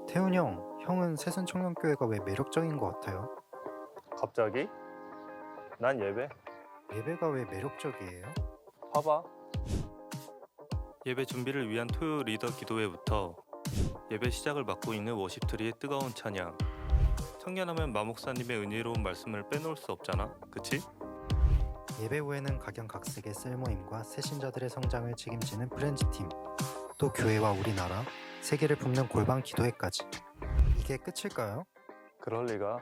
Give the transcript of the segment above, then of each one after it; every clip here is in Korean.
태훈 형, 형은 새순청년교회가 왜 매력적인 것 같아요? 갑자기? 난 예배. 예배가 왜 매력적이에요? 봐봐. 예배 준비를 위한 토요 리더 기도회부터 예배 시작을 맡고 있는 워십트리의 뜨거운 찬양. 청년하면 마목사님의 은혜로운 말씀을 빼놓을 수 없잖아, 그치? 예배 후에는 각양각색의 셀모임과 새신자들의 성장을 책임지는 프렌즈팀, 또 교회와 우리나라, 세계를 품는 골방 기도회까지. 이게 끝일까요? 그럴 리가.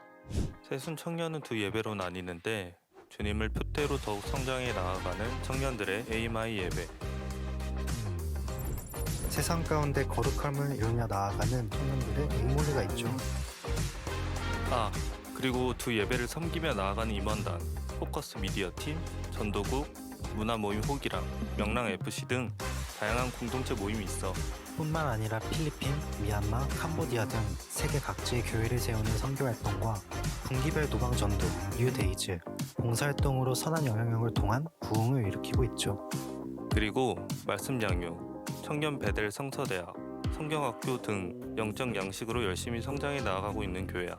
새순 청년은 두 예배로 나뉘는데 주님을 표대로 더욱 성장해 나아가는 청년들의 에이마이 예배. 세상 가운데 거룩함을 이루며 나아가는 청년들의 에이몰리가 있죠. 아, 그리고 두 예배를 섬기며 나아가는 임원단, 포커스 미디어팀, 전도국, 문화모임 호기랑, 명랑FC 등 다양한 공동체 모임이 있어. 뿐만 아니라 필리핀, 미얀마, 캄보디아 등 세계 각지의 교회를 세우는 선교활동과 분기별 노방전도, 뉴데이즈, 봉사활동으로 선한 영향력을 통한 부흥을 일으키고 있죠. 그리고 말씀 양육, 청년 베델 성서대학, 성경학교 등 영적 양식으로 열심히 성장해 나아가고 있는 교회야.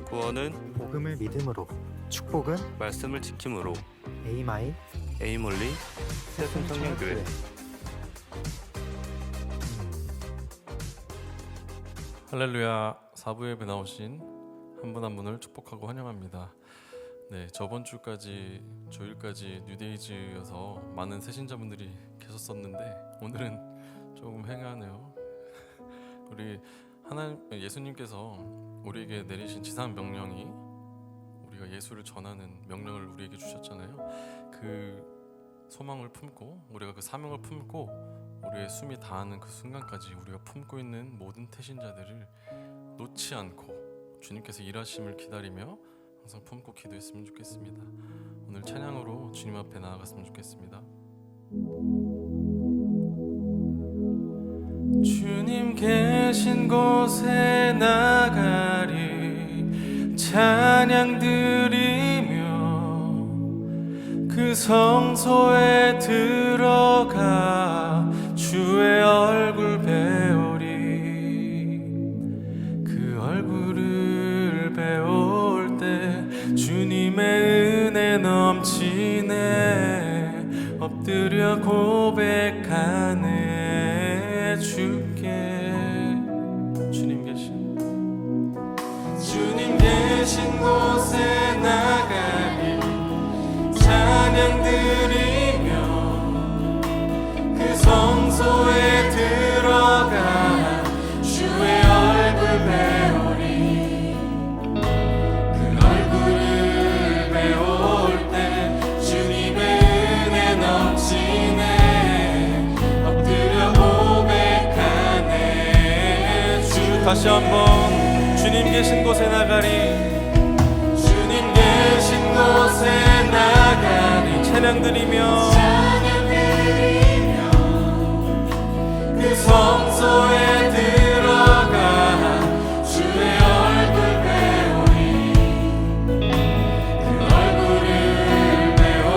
구원은 복음을 믿음으로, 축복은 말씀을 지킴으로. 에이마이, 에이몰리 새순 청년교회. 할렐루야. 4부 예배 나오신 한 분 한 분을 축복하고 환영합니다. 네, 저번 주까지 주일까지 뉴데이즈여서 많은 새신자분들이 계셨었는데 오늘은 조금 행하네요. 우리 하나님 예수님께서 우리에게 내리신 지상 명령이 우리가 예수를 전하는 명령을 우리에게 주셨잖아요. 그 소망을 품고 우리가 그 사명을 품고 우리의 숨이 다하는 그 순간까지 우리가 품고 있는 모든 태신자들을 놓지 않고 주님께서 일하심을 기다리며 항상 품고 기도했으면 좋겠습니다. 오늘 찬양으로 주님 앞에 나아갔으면 좋겠습니다. 주님 계신 곳에 나가리 찬양 드리며 그 성소에 들어가 주의 얼굴 배우리. 그 얼굴을 배울 때 주님의 은혜 넘치네. 엎드려 고백하네. 주께 주님 계신 곳에 나가리 찬양 드리며 그 성소에 들어가 주의 얼굴 배우리. 그 얼굴을 배울 때 주님의 은혜 넘치네. 엎드려 고백하네. 주 다시 한번 주님 계신 곳에 나가리. 주님 계신 곳에 나가리 찬양 드리며 그 성소에 들어가 주의 얼굴 배우리. 그 얼굴을 배울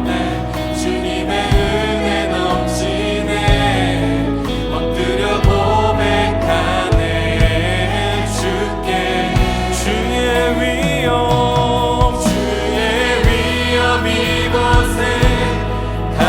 때 주님의 은혜 넘치네. 엎드려 고백하네. 주께 주의 위엄 이곳에 다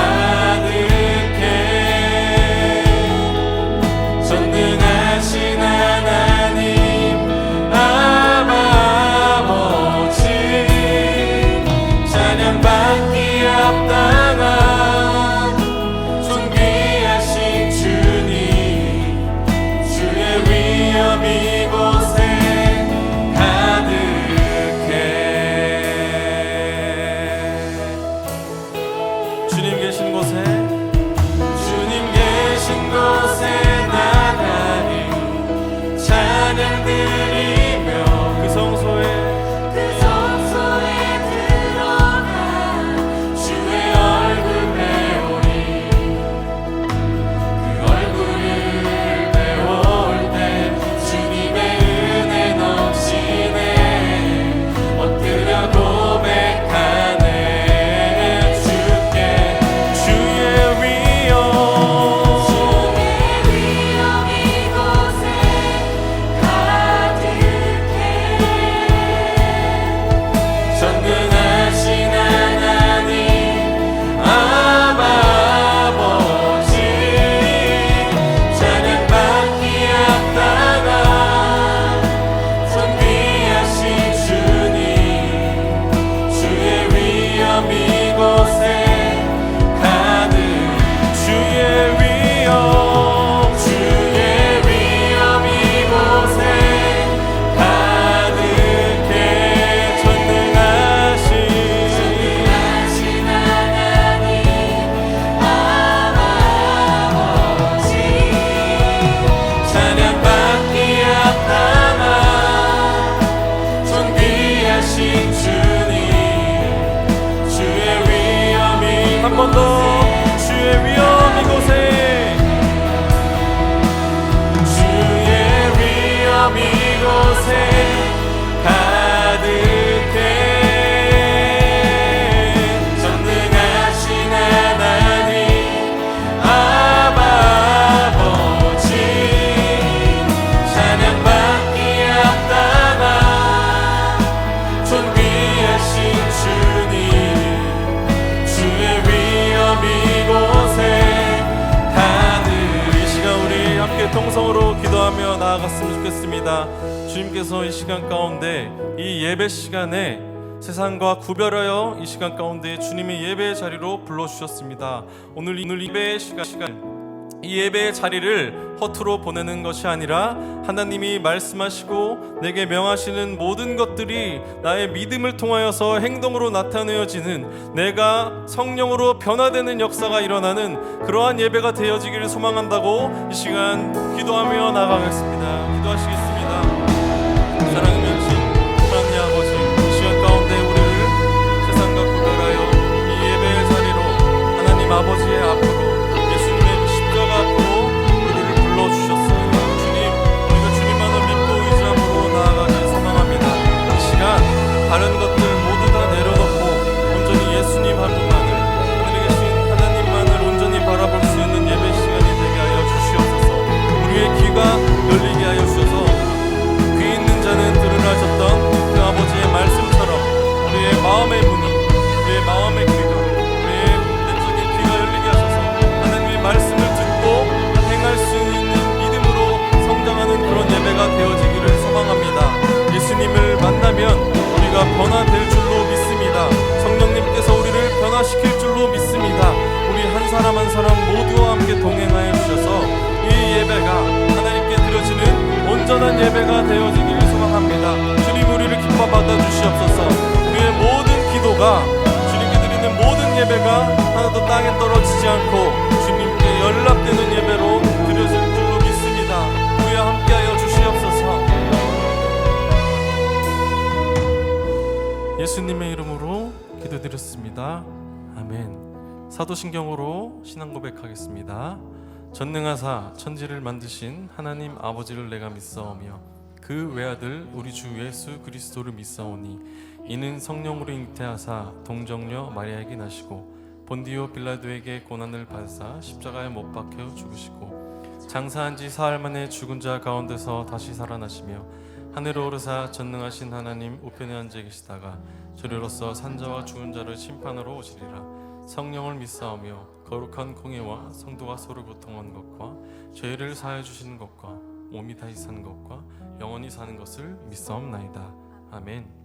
나아갔으면 좋겠습니다. 주님께서 이 시간 가운데 이 예배 시간에 세상과 구별하여 이 시간 가운데 주님의 예배의 자리로 불러주셨습니다. 오늘 예배의 시간 이 예배의 자리를 허투루 보내는 것이 아니라 하나님이 말씀하시고 내게 명하시는 모든 것들이 나의 믿음을 통하여서 행동으로 나타내어지는, 내가 성령으로 변화되는 역사가 일어나는 그러한 예배가 되어지기를 소망한다고 이 시간 기도하며 나가겠습니다. 기도하시겠습니다. 사랑의 주신 하나님 아버지, 이 시간 가운데 우리를 세상과 구별하여 이 예배의 자리로 하나님 아버지의 앞으로 앞으로 우리를 불러주셨습니다. 주님, 우리가 주님만을 믿고 의지함으로 나아가길 소망합니다. 이 시간 다른 것들 모두 다 내려놓고 온전히 예수님 한 분만을, 하늘에 계신 하나님만을 온전히 바라볼 수 있는 예배 시간이 되게 하여 주시옵소서. 우리의 귀가 열리게 하여 주셔서 귀 있는 자는 들으라셨던 그 아버지의 말씀처럼 우리의 마음의 문이, 우리의 마음의 귀가, 우리의 내적인 귀가 열리게 하셔서 하나님의 말씀을 행할 수 있는 믿음으로 성장하는 그런 예배가 되어지기를 소망합니다. 예수님을 만나면 우리가 변화될 줄로 믿습니다. 성령님께서 우리를 변화시킬 줄로 믿습니다. 우리 한 사람 한 사람 모두와 함께 동행하여 주셔서 이 예배가 하나님께 드려지는 온전한 예배가 되어지기를 소망합니다. 주님, 우리를 기뻐 받아주시옵소서. 우리의 모든 기도가, 주님께 드리는 모든 예배가 하나도 땅에 떨어지지 않고 주님께 연락되는 예배로 드려질 줄로 믿습니다. 우리와 함께하여 주시옵소서. 예수님의 이름으로 기도드렸습니다. 아멘. 사도신경으로 신앙 고백하겠습니다. 전능하사 천지를 만드신 하나님 아버지를 내가 믿사오며 그 외아들 우리 주 예수 그리스도를 믿사오니 이는 성령으로 잉태하사 동정녀 마리아에게 나시고 본디오 빌라도에게 고난을 받으사 십자가에 못 박혀 죽으시고 장사한 지 사흘 만에 죽은 자 가운데서 다시 살아나시며 하늘에 오르사 전능하신 하나님 우편에 앉아 계시다가 저리로서 산자와 죽은 자를 심판하러 오시리라. 성령을 믿사오며 거룩한 공예와 성도가 서로 교통한 것과 죄를 사하여 주시는 것과 몸이 다시 사는 것과 영원히 사는 것을 믿사옵나이다. 아멘.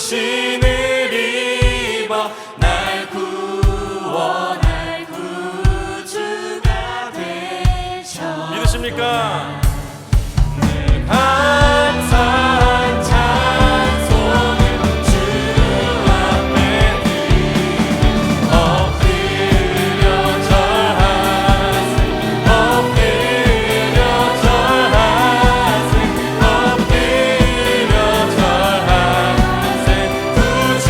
육신을 입어 날 구원할 구주가 되셔. 믿으십니까? 늘 감사한 찬송을 주 앞에 엎드려 절하세 엎드려 절하세 엎드려 절하세 구주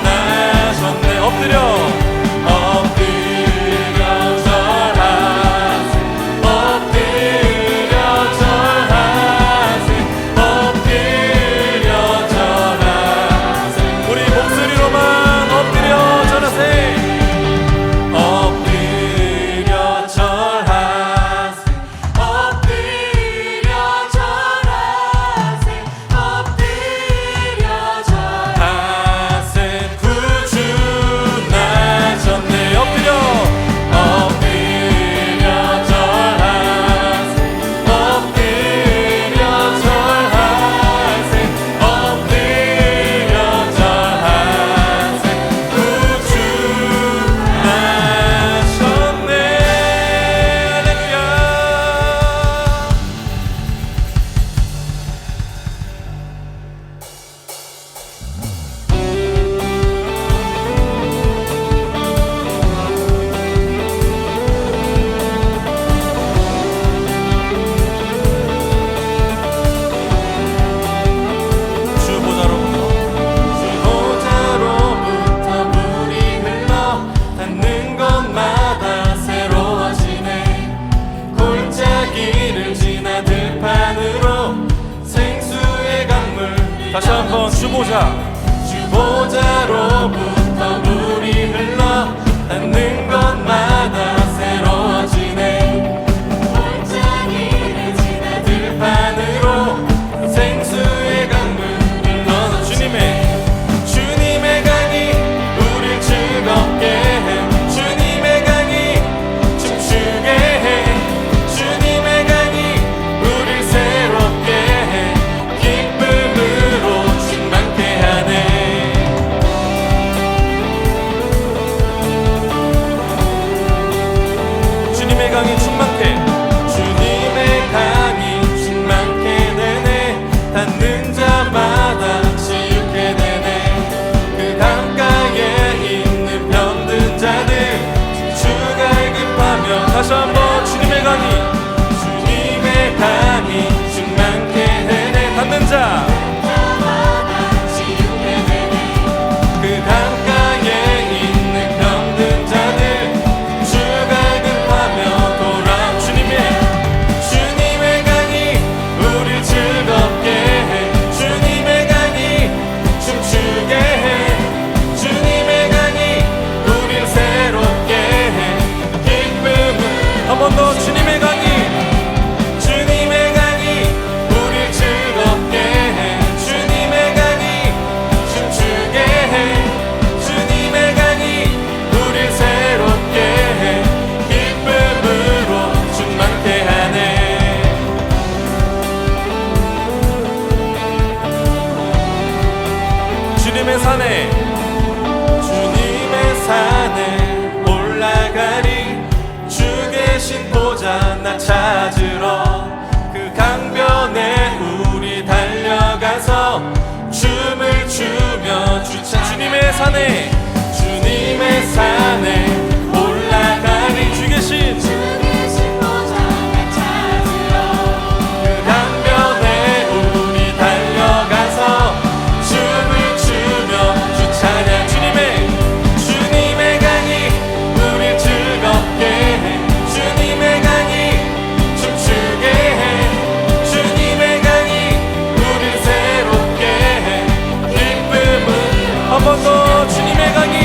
나셨네 엎드려 절하세 엎드려 절하세 엎드려 절하세 우리 목소리로만 엎드려 절하세 엎드려 절하세 엎드려 절하세 엎드려 절하세 구주 나셨네 엎드려 절하세 엎드려 절하세 엎드려 절하세 구주 나셨네 할렐루야. 주보자로부터 물이 흘러 닿는 곳마다 새로워지네. 골짜기를 지나 들판으로 생수의 강물 다시 한번 주보자로부터 물이 흘러 닿는 곳마다 새로워지네. 골짜기를 지나 들판으로 생수의 강물 흘러서 주님의 강이 우릴 즐겁게 해 주님의 강이 춤추게 해 주님의 강이 우릴 새롭게 해 기쁨으로 충만케 하네. 주님의 강이 충만케 주님의 강이 충만케 되네. 닿는 자마다 치유케 되네. 그 강가에 있는 병든 자들 주가 일급하며 다시 한번 주님의 강이 충만케 되네. 닿는 자 그 강가에 있는 병든 자들 주가 급하며 돌아 주님의 강이 우릴 즐겁게 해 주님의 강이 춤추게 해 주님의 강이 우릴 새롭게 해 기쁨은 한 번 더 주님의 강이 우릴 즐겁게 해 주님의 강이 춤추게 해 주님의 강이 우릴 새롭게 해 기쁨으로 충만케 하네. 주님의 산에 올라가리 주 계신 보좌 나 찾으러 그 강변에 우리 달려가서 춤을 추며 주차 주님의 산에 올라가리 주 계신 그 강변에 우리 달려가서 춤을 추며 주 찬양 주님의 강이 우릴 즐겁게 해 주님의 강이 춤추게 해 주님의 강이 우릴 새롭게 해 기쁨은 한 번 더 주님의 강이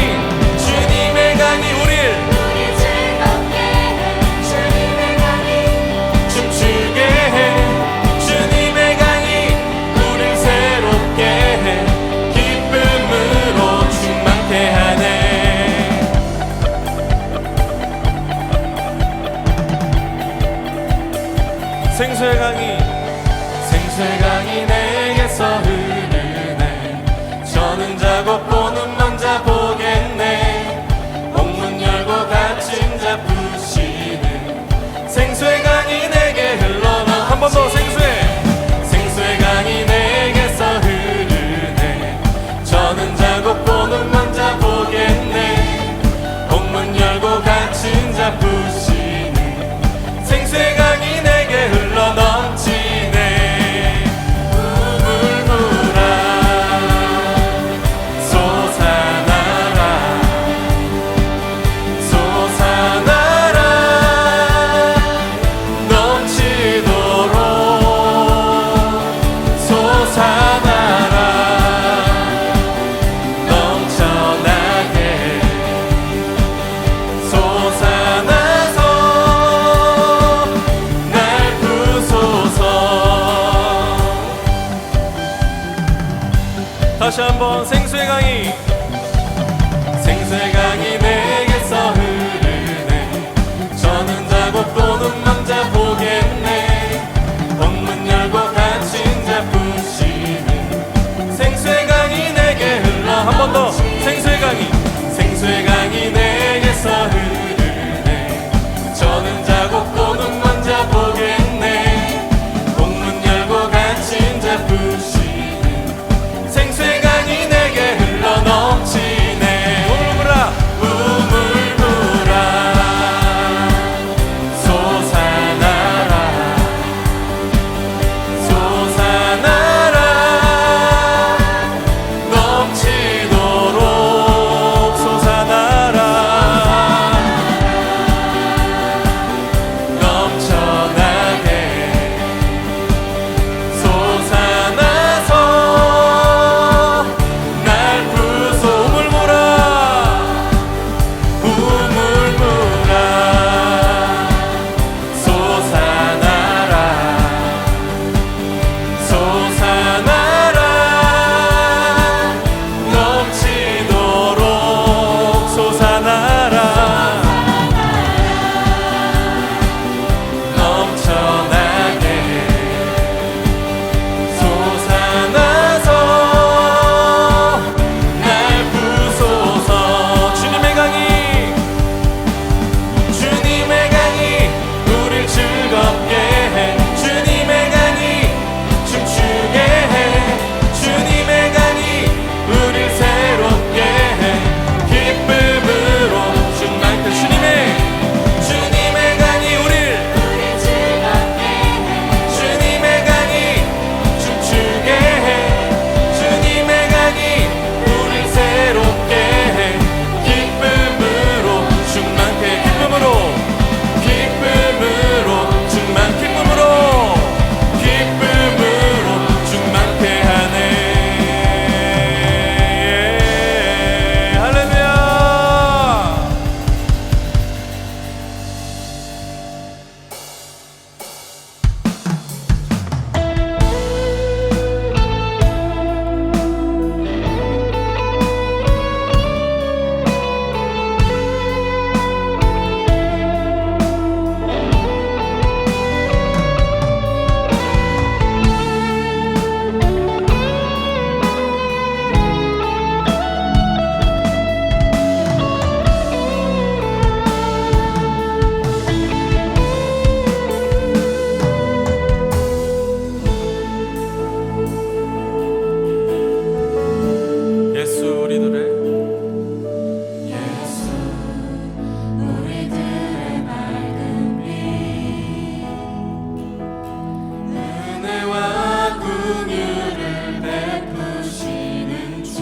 다시 한번 생수의 강이 생수의 강이 내게서 흐르네. 저는 자고 또 눈만 자 보겠네. 옥문 열고 갇힌 자 부시는 생수의 강이 내게 흘러. 한 번 더. 생수의 강이 내게서 흐르네. 저는 자고 또 눈만 자 보겠네. 옥문 열고 갇힌 자 부시는 생수의 강이 내게 흘러 넘치네. 우물 부라 솟아나라 솟아나라 넘치도록 솟아나라 넘쳐나게 솟아나서 날 부숴. 우물 부라 솟아나라 솟아나라 넘치도록 솟아나라 넘쳐나게 솟아나서 날 부소서. 주님의 강이 우릴 즐겁게 해. 주님의 강이 춤추게 해. 주님의 강이 우릴 새롭게 해. 기쁨으로 충만케. 주님의 강이 우릴 즐겁게 해. 주님의 강이 춤추게 해. 주님의 강이 우릴 새롭게 해. 기쁨으로 충만케. 기쁨으로 충만. 기쁨으로 충만케 하네. 할렐루야. 예수 우리들의 맑은 빛 은혜와 긍휼을 베푸시는 주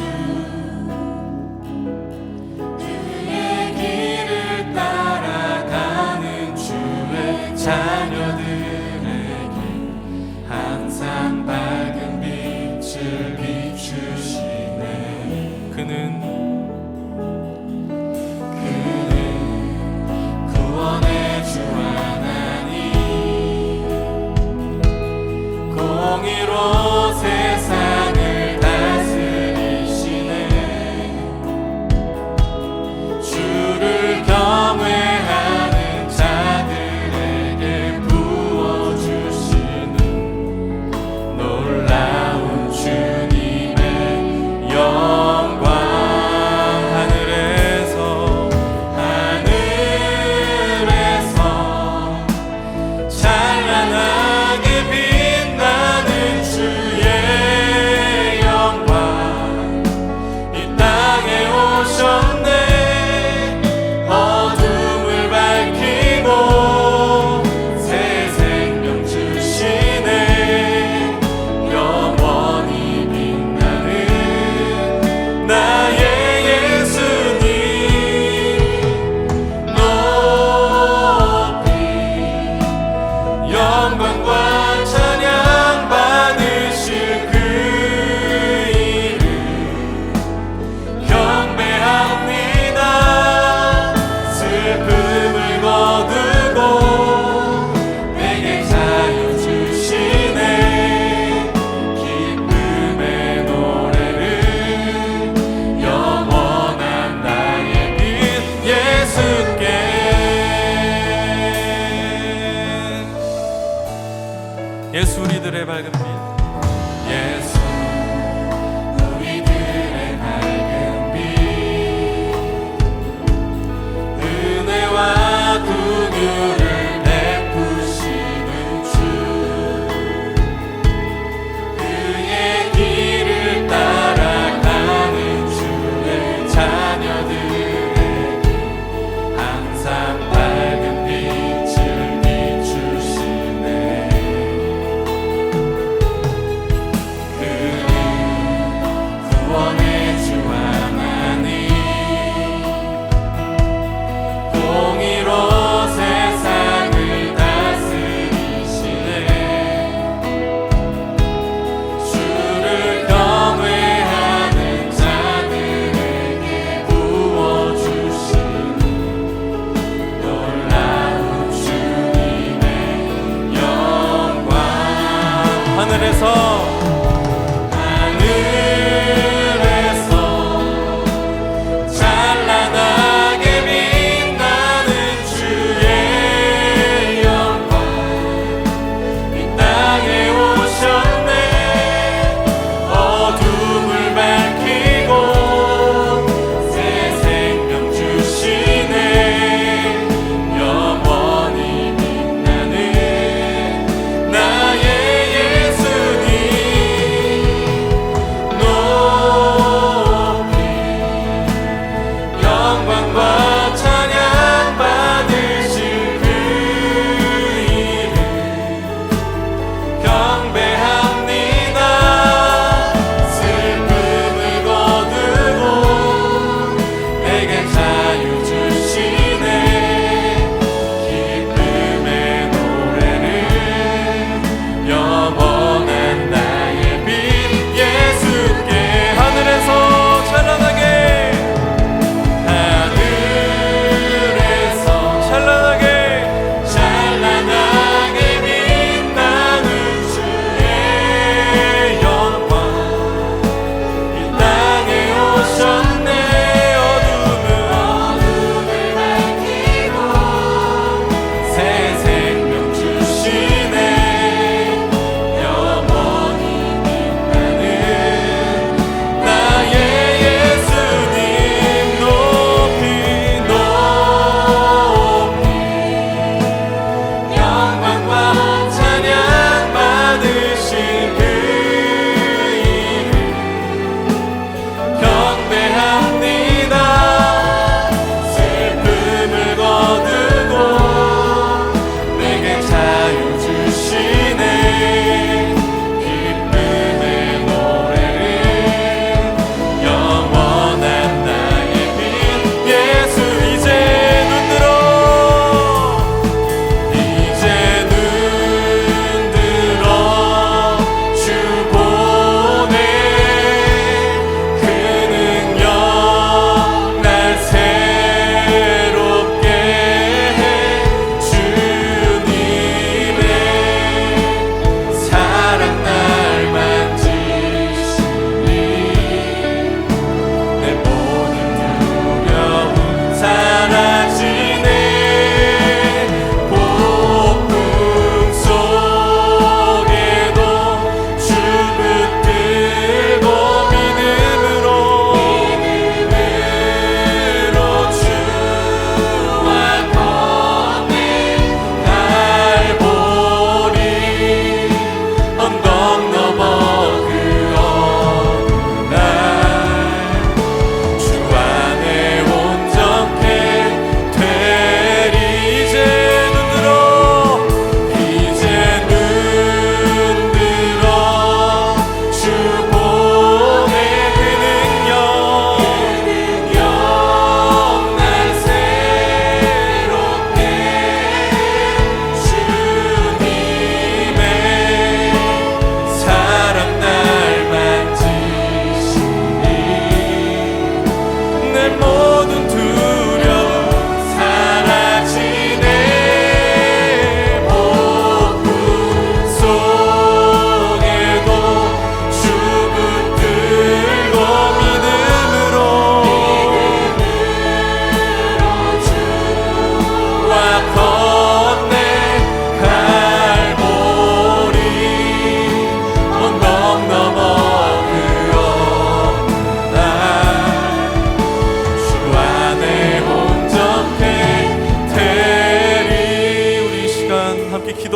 그의 길을 따라가는 주의 자녀들에게 항상 밝은 빛을 비추시네. 그는 구원의 주 하나님 공의로 세상을 다스리시네. 주를 경외하는 자들에게 부어주시는 놀라운 주님의 영광.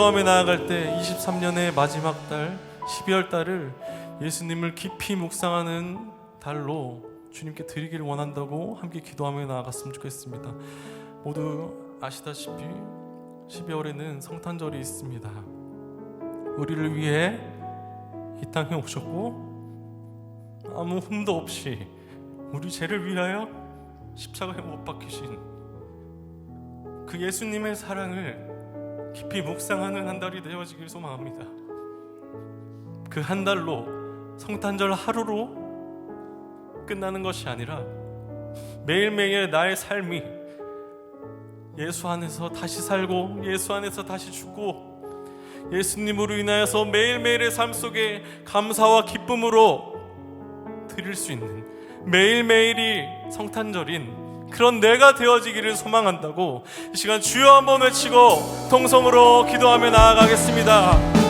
기도하며 나아갈 때 23년의 마지막 달 12월 달을 예수님을 깊이 묵상하는 달로 주님께 드리기를 원한다고 함께 기도하며 나아갔으면 좋겠습니다. 모두 아시다시피 12월에는 성탄절이 있습니다. 우리를 위해 이 땅에 오셨고 아무 흠도 없이 우리 죄를 위하여 십자가에 못 박히신 그 예수님의 사랑을 깊이 묵상하는 한 달이 되어지길 소망합니다. 그 한 달로 성탄절 하루로 끝나는 것이 아니라 매일매일 나의 삶이 예수 안에서 다시 살고 예수 안에서 다시 죽고 예수님으로 인하여서 매일매일의 삶 속에 감사와 기쁨으로 드릴 수 있는 매일매일이 성탄절인 그런 내가 되어지기를 소망한다고 이 시간 주여 한번 외치고 통성으로 기도하며 나아가겠습니다.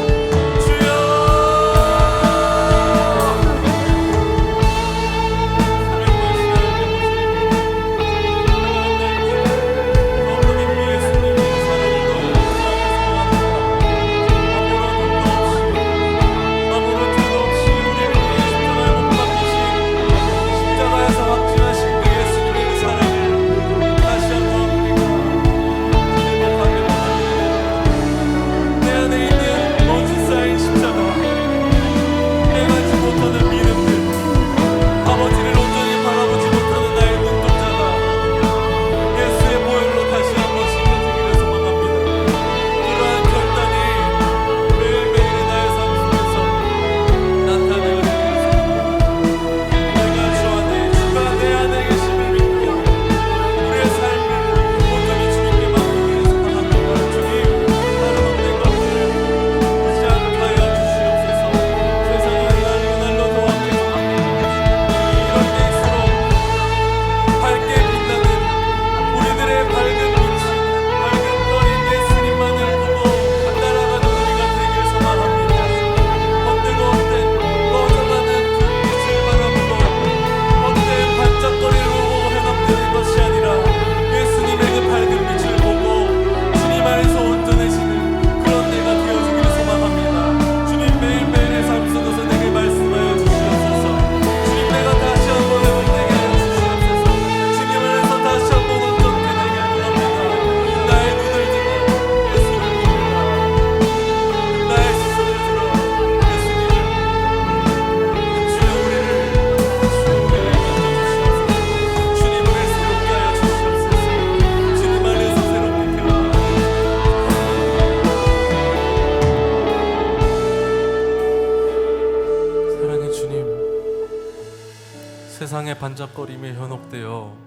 세상의 반짝거림에 현혹되어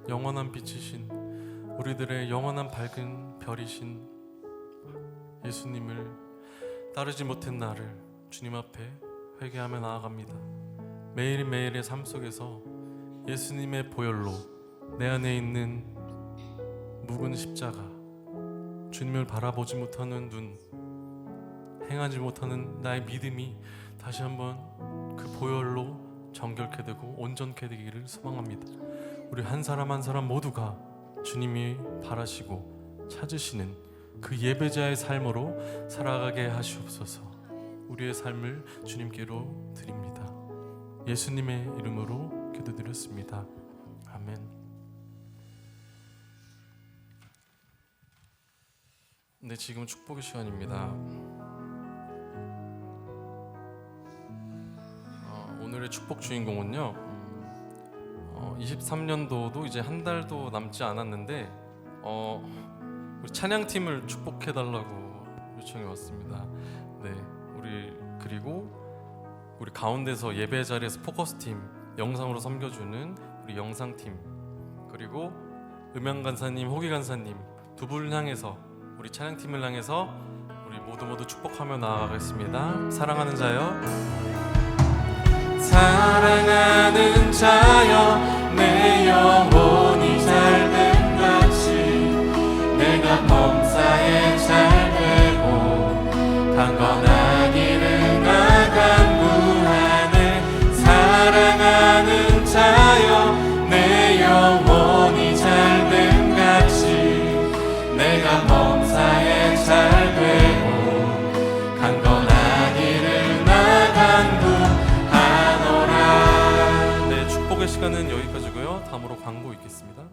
영원한 빛이신 우리들의 영원한 밝은 별이신 예수님을 따르지 못한 나를 주님 앞에 회개하며 나아갑니다. 매일매일의 삶 속에서 예수님의 보혈로 내 안에 있는 묵은 십자가, 주님을 바라보지 못하는 눈, 행하지 못하는 나의 믿음이 다시 한번 그 보혈로 정결케 되고 온전케 되기를 소망합니다. 우리 한 사람 한 사람 모두가 주님이 바라시고 찾으시는 그 예배자의 삶으로 살아가게 하시옵소서. 우리의 삶을 주님께로 드립니다. 예수님의 이름으로 기도드렸습니다. 아멘. 네, 지금 축복의 시간입니다. 오늘의 축복 주인공은요, 23년도도 이제 한 달도 남지 않았는데 우리 찬양팀을 축복해달라고 요청이 왔습니다. 네, 그리고 우리 가운데서 예배 자리에서 포커스팀 영상으로 섬겨주는 우리 영상팀, 그리고 음향 간사님, 호기 간사님 두 분을 향해서 우리 찬양팀을 향해서 우리 모두 축복하며 나아가겠습니다. 사랑하는 자요, 사랑하는 자여, 내 영혼이 잘됨 같이 내가 범사에 잘되고 강건하기를 나간구하네. 사랑하는 자여, 내 영혼이 잘됨 같이 내가 범사에 시간은 여기까지고요. 다음으로 광고 있겠습니다.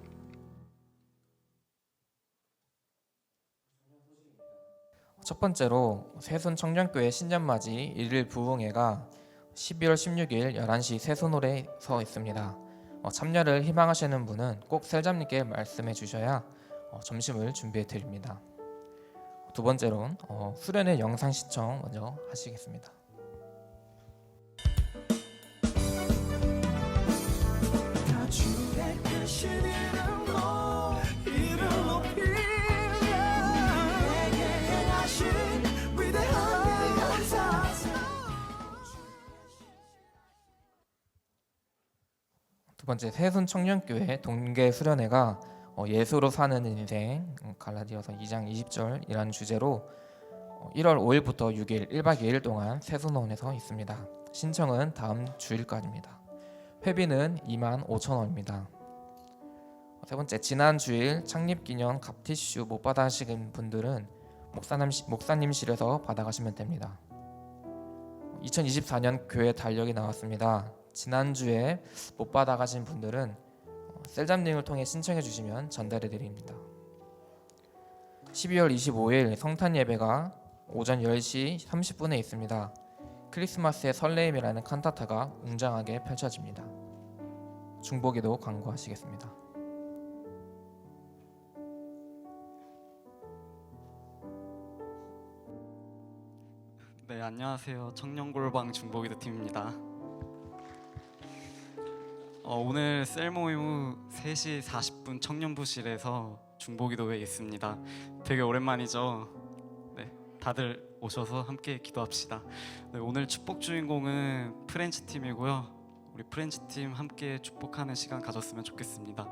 첫 번째로 새순 청년교회 신년맞이 1일 부흥회가 12월 16일 11시 새순홀에 서 있습니다. 참여를 희망하시는 분은 꼭 셀장님께 말씀해 주셔야 점심을 준비해 드립니다. 두 번째로는 수련회 영상 시청 먼저 하시겠습니다. 두 번째 새순 청년교회 동계 수련회가 예수로 사는 인생 갈라디아서 2장 20절이라는 주제로 1월 5일부터 6일 1박 2일 동안 새순원에서 있습니다. 신청은 다음 주일까지입니다. 회비는 25,000원입니다. 세 번째, 지난 주일 창립기념 갑티슈 못 받아가신 분들은 목사님실에서 받아가시면 됩니다. 2024년 교회 달력이 나왔습니다. 지난주에 못 받아가신 분들은 셀잠링을 통해 신청해 주시면 전달해 드립니다. 12월 25일 성탄 예배가 오전 10시 30분에 있습니다. 크리스마스의 설레임이라는 칸타타가 웅장하게 펼쳐집니다. 중보기도 광고하시겠습니다. 네, 안녕하세요. 청년골방 중보기도 팀입니다. 오늘 셀 모임 후 3시 40분 청년부실에서 중보기도회에 있습니다. 되게 오랜만이죠? 네, 다들 오셔서 함께 기도합시다. 네, 오늘 축복 주인공은 프렌치 팀이고요. 우리 프렌치 팀 함께 축복하는 시간 가졌으면 좋겠습니다.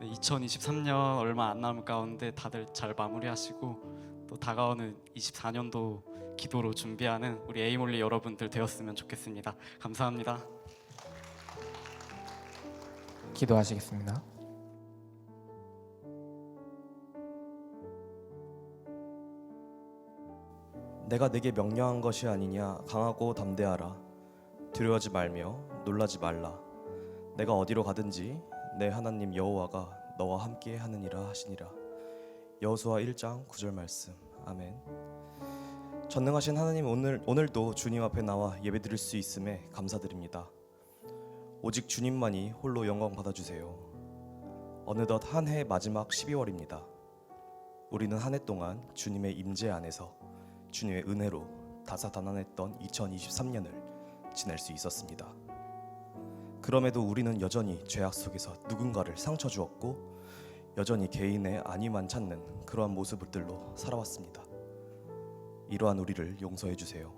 네, 2023년 얼마 안 남은 가운데 다들 잘 마무리하시고 또 다가오는 24년도 기도로 준비하는 우리 에이몰리 여러분들 되었으면 좋겠습니다. 감사합니다. 기도하시겠습니다. 내가 네게 명령한 것이 아니냐. 강하고 담대하라. 두려워하지 말며 놀라지 말라. 내가 어디로 가든지 내 하나님 여호와가 너와 함께 하느니라 하시니라. 여호수아 1장 9절 말씀. 아멘. 전능하신 하나님, 오늘도 주님 앞에 나와 예배드릴 수 있음에 감사드립니다. 오직 주님만이 홀로 영광 받아주세요. 어느덧 한 해 마지막 12월입니다. 우리는 한 해 동안 주님의 임재 안에서 주님의 은혜로 다사다난했던 2023년을 지낼 수 있었습니다. 그럼에도 우리는 여전히 죄악 속에서 누군가를 상처 주었고 여전히 개인의 안위만 찾는 그러한 모습들로 살아왔습니다. 이러한 우리를 용서해 주세요.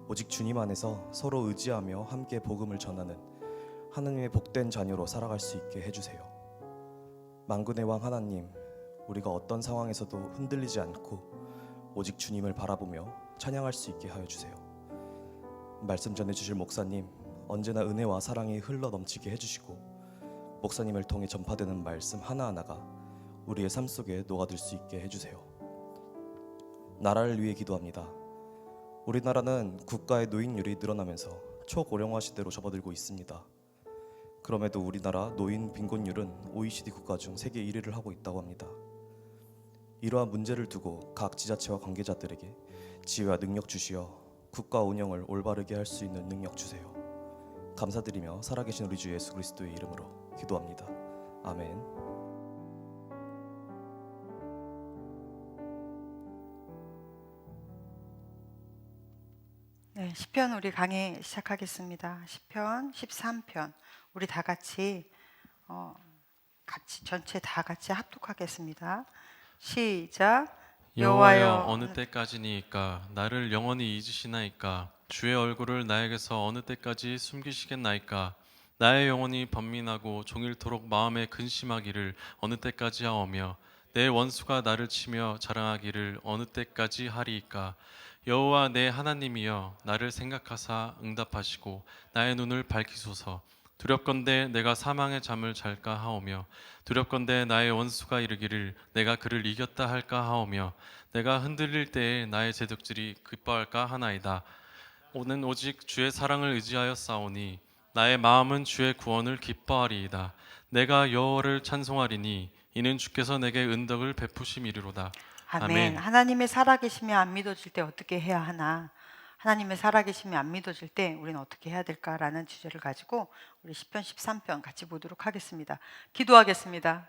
오직 주님 안에서 서로 의지하며 함께 복음을 전하는 하나님의 복된 자녀로 살아갈 수 있게 해주세요. 만군의 왕 하나님, 우리가 어떤 상황에서도 흔들리지 않고 오직 주님을 바라보며 찬양할 수 있게 하여 주세요. 말씀 전해주실 목사님, 언제나 은혜와 사랑이 흘러 넘치게 해주시고 목사님을 통해 전파되는 말씀 하나하나가 우리의 삶 속에 녹아들 수 있게 해주세요. 나라를 위해 기도합니다. 우리나라는 국가의 노인율이 늘어나면서 초고령화 시대로 접어들고 있습니다. 그럼에도 우리나라 노인 빈곤율은 OECD 국가 중 세계 1위를 하고 있다고 합니다. 이러한 문제를 두고 각 지자체와 관계자들에게 지혜와 능력 주시어 국가 운영을 올바르게 할 수 있는 능력 주세요. 감사드리며 살아계신 우리 주 예수 그리스도의 이름으로 기도합니다. 아멘. 네, 시편 우리 강의 시작하겠습니다. 시편 13편 우리 다 같이 전체 다 같이 합독하겠습니다. 시작. 여호와여, 어느 때까지니이까 나를 영원히 잊으시나이까? 주의 얼굴을 나에게서 어느 때까지 숨기시겠나이까? 나의 영혼이 번민하고 종일토록 마음에 근심하기를 어느 때까지 하오며 내 원수가 나를 치며 자랑하기를 어느 때까지 하리이까? 여호와 내 하나님이여, 나를 생각하사 응답하시고 나의 눈을 밝히소서. 두렵건대 내가 사망의 잠을 잘까 하오며 두렵건대 나의 원수가 이르기를 내가 그를 이겼다 할까 하오며 내가 흔들릴 때에 나의 제덕들이 기뻐할까 하나이다. 오는 오직 주의 사랑을 의지하여 싸우니 나의 마음은 주의 구원을 기뻐하리이다. 내가 여호와를 찬송하리니 이는 주께서 내게 은덕을 베푸심이리로다. 아멘. 아멘. 하나님의 살아계심이 안 믿어질 때 어떻게 해야 하나? 하나님의 살아계심이 안 믿어질 때 우리는 어떻게 해야 될까라는 주제를 가지고 우리 시편 13편 같이 보도록 하겠습니다. 기도하겠습니다.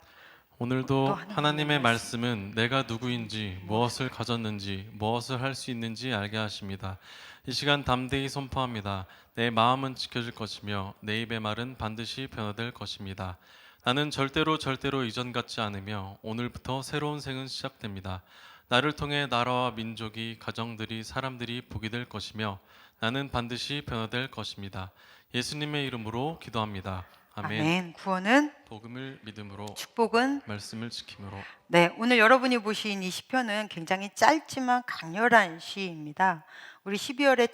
오늘도 또 하나님의 말씀은 내가 누구인지, 무엇을 가졌는지, 무엇을 할 수 있는지 알게 하십니다. 이 시간 담대히 선포합니다. 내 마음은 지켜질 것이며 내 입의 말은 반드시 변화될 것입니다. 나는 절대로 이전 같지 않으며 오늘부터 새로운 생은 시작됩니다. 나를 통해 나라와 민족이, 가정들이, 사람들이 복이 될 것이며 나는 반드시 변화될 것입니다. 예수님의 이름으로 기도합니다. 아멘. 아멘. 구원은, 복음을 믿음으로, 축복은. 말씀을 지킴으로. 네, 오늘 여러분이 보신 이 시편은 굉장히 짧지만 강렬한 시입니다. 우리 12월의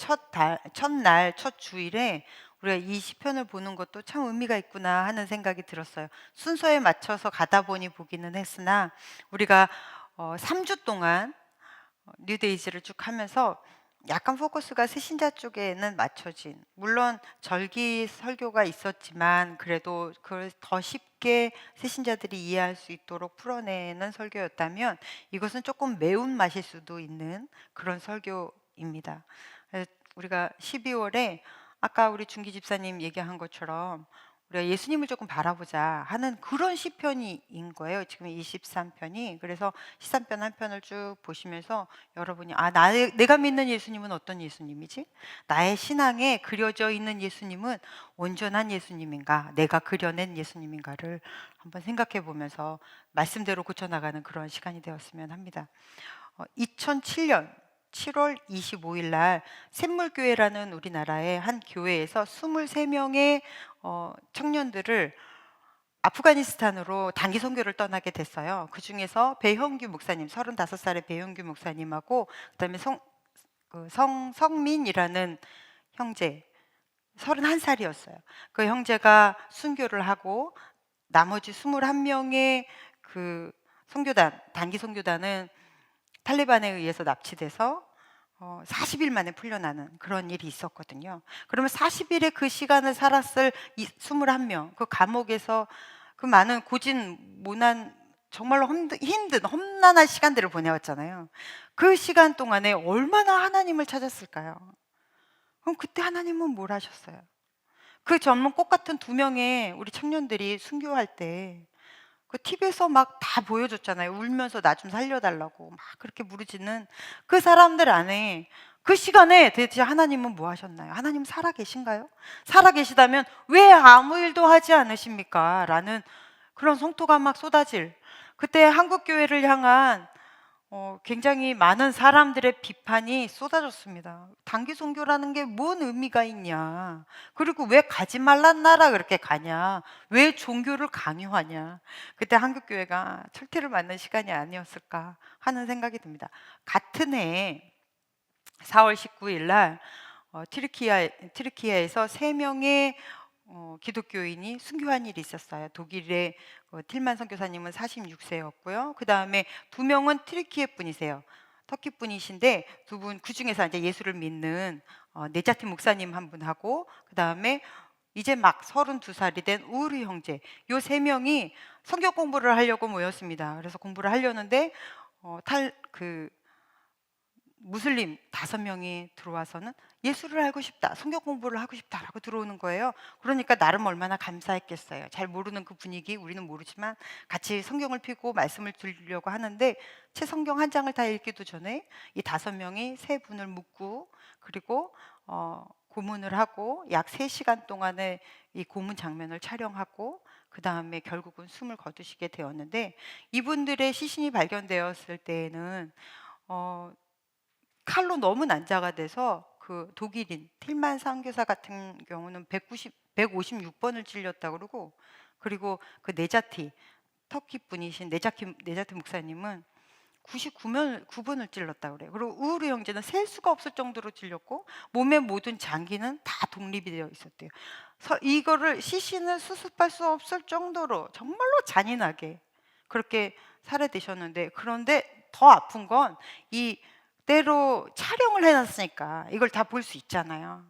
첫날, 첫 주일에 우리가 이 시편을 보는 것도 참 의미가 있구나 하는 생각이 들었어요. 순서에 맞춰서 가다 보니 보기는 했으나 우리가 3주 동안 뉴데이즈를 쭉 하면서 약간 포커스가 새신자 쪽에는 맞춰진, 물론 절기 설교가 있었지만 그래도 그걸 더 쉽게 새신자들이 이해할 수 있도록 풀어내는 설교였다면 이것은 조금 매운맛일 수도 있는 그런 설교입니다. 우리가 12월에 아까 우리 준기 집사님 얘기한 것처럼 우리가 예수님을 조금 바라보자 하는 그런 시편인 거예요. 지금 23편이. 그래서 13편 한 편을 쭉 보시면서 여러분이 내가 믿는 예수님은 어떤 예수님이지? 나의 신앙에 그려져 있는 예수님은 온전한 예수님인가? 내가 그려낸 예수님인가를 한번 생각해 보면서 말씀대로 고쳐나가는 그런 시간이 되었으면 합니다. 2007년 7월 25일 날 샘물교회라는 우리나라의 한 교회에서 23명의 청년들을 아프가니스탄으로 단기 선교를 떠나게 됐어요. 그 중에서 배형규 목사님, 35살의 배형규 목사님하고 그다음에 성민이라는 형제, 31살이었어요. 그 형제가 순교를 하고 나머지 21명의 그 선교단, 단기 선교단은 탈레반에 의해서 납치돼서 40일 만에 풀려나는 그런 일이 있었거든요. 그러면 40일의 그 시간을 살았을 21명, 그 감옥에서 그 많은 고진모난 정말로 힘든 험난한 시간들을 보내왔잖아요. 그 시간 동안에 얼마나 하나님을 찾았을까요? 그럼 그때 하나님은 뭘 하셨어요? 그 젊은 꽃 같은 2명의 우리 청년들이 순교할 때 그 TV에서 막 다 보여줬잖아요. 울면서 나 좀 살려달라고 막 그렇게 부르짖는 그 사람들 안에 그 시간에 대체 하나님은 뭐 하셨나요? 하나님 살아계신가요? 살아계시다면 왜 아무 일도 하지 않으십니까? 라는 그런 성토가 막 쏟아질, 그때 한국교회를 향한 굉장히 많은 사람들의 비판이 쏟아졌습니다. 단기 선교라는 게 뭔 의미가 있냐? 그리고 왜 가지 말란 나라 그렇게 가냐? 왜 종교를 강요하냐? 그때 한국교회가 철퇴를 맞는 시간이 아니었을까 하는 생각이 듭니다. 같은 해 4월 19일 날 튀르키예에서 3명의 기독교인이 순교한 일이 있었어요. 독일의 틸만 선교사님은 46세였고요. 그 다음에 2명은 튀르키예 분이세요. 터키 분이신데 두 분, 그 중에서 이제 예수를 믿는 네자티 목사님 한 분하고 그 다음에 이제 막 32살이 된 우르 형제, 요 3명이 성경 공부를 하려고 모였습니다. 그래서 공부를 하려는데 무슬림 5명이 들어와서는 예수를 알고 싶다, 성경 공부를 하고 싶다라고 들어오는 거예요. 그러니까 나름 얼마나 감사했겠어요. 잘 모르는 그 분위기 우리는 모르지만 같이 성경을 펴고 말씀을 들으려고 하는데 책 성경 한 장을 다 읽기도 전에 이 5명이 3분을 묻고 그리고 고문을 하고 약 3시간 동안의 이 고문 장면을 촬영하고 그 다음에 결국은 숨을 거두시게 되었는데, 이분들의 시신이 발견되었을 때에는 칼로 너무 난자가 돼서 그 독일인 틸만 선교사 같은 경우는 156번을 찔렸다 그러고, 그리고 그 네자티 터키 분이신 네자티 목사님은 99번을 찔렀다 그래요. 그리고 우르 형제는 셀 수가 없을 정도로 찔렸고 몸의 모든 장기는 다 독립이 되어 있었대요. 이거를 시신을 수습할 수 없을 정도로 정말로 잔인하게 그렇게 살해되셨는데, 그런데 더 아픈 건 이 때로 촬영을 해놨으니까 이걸 다 볼 수 있잖아요.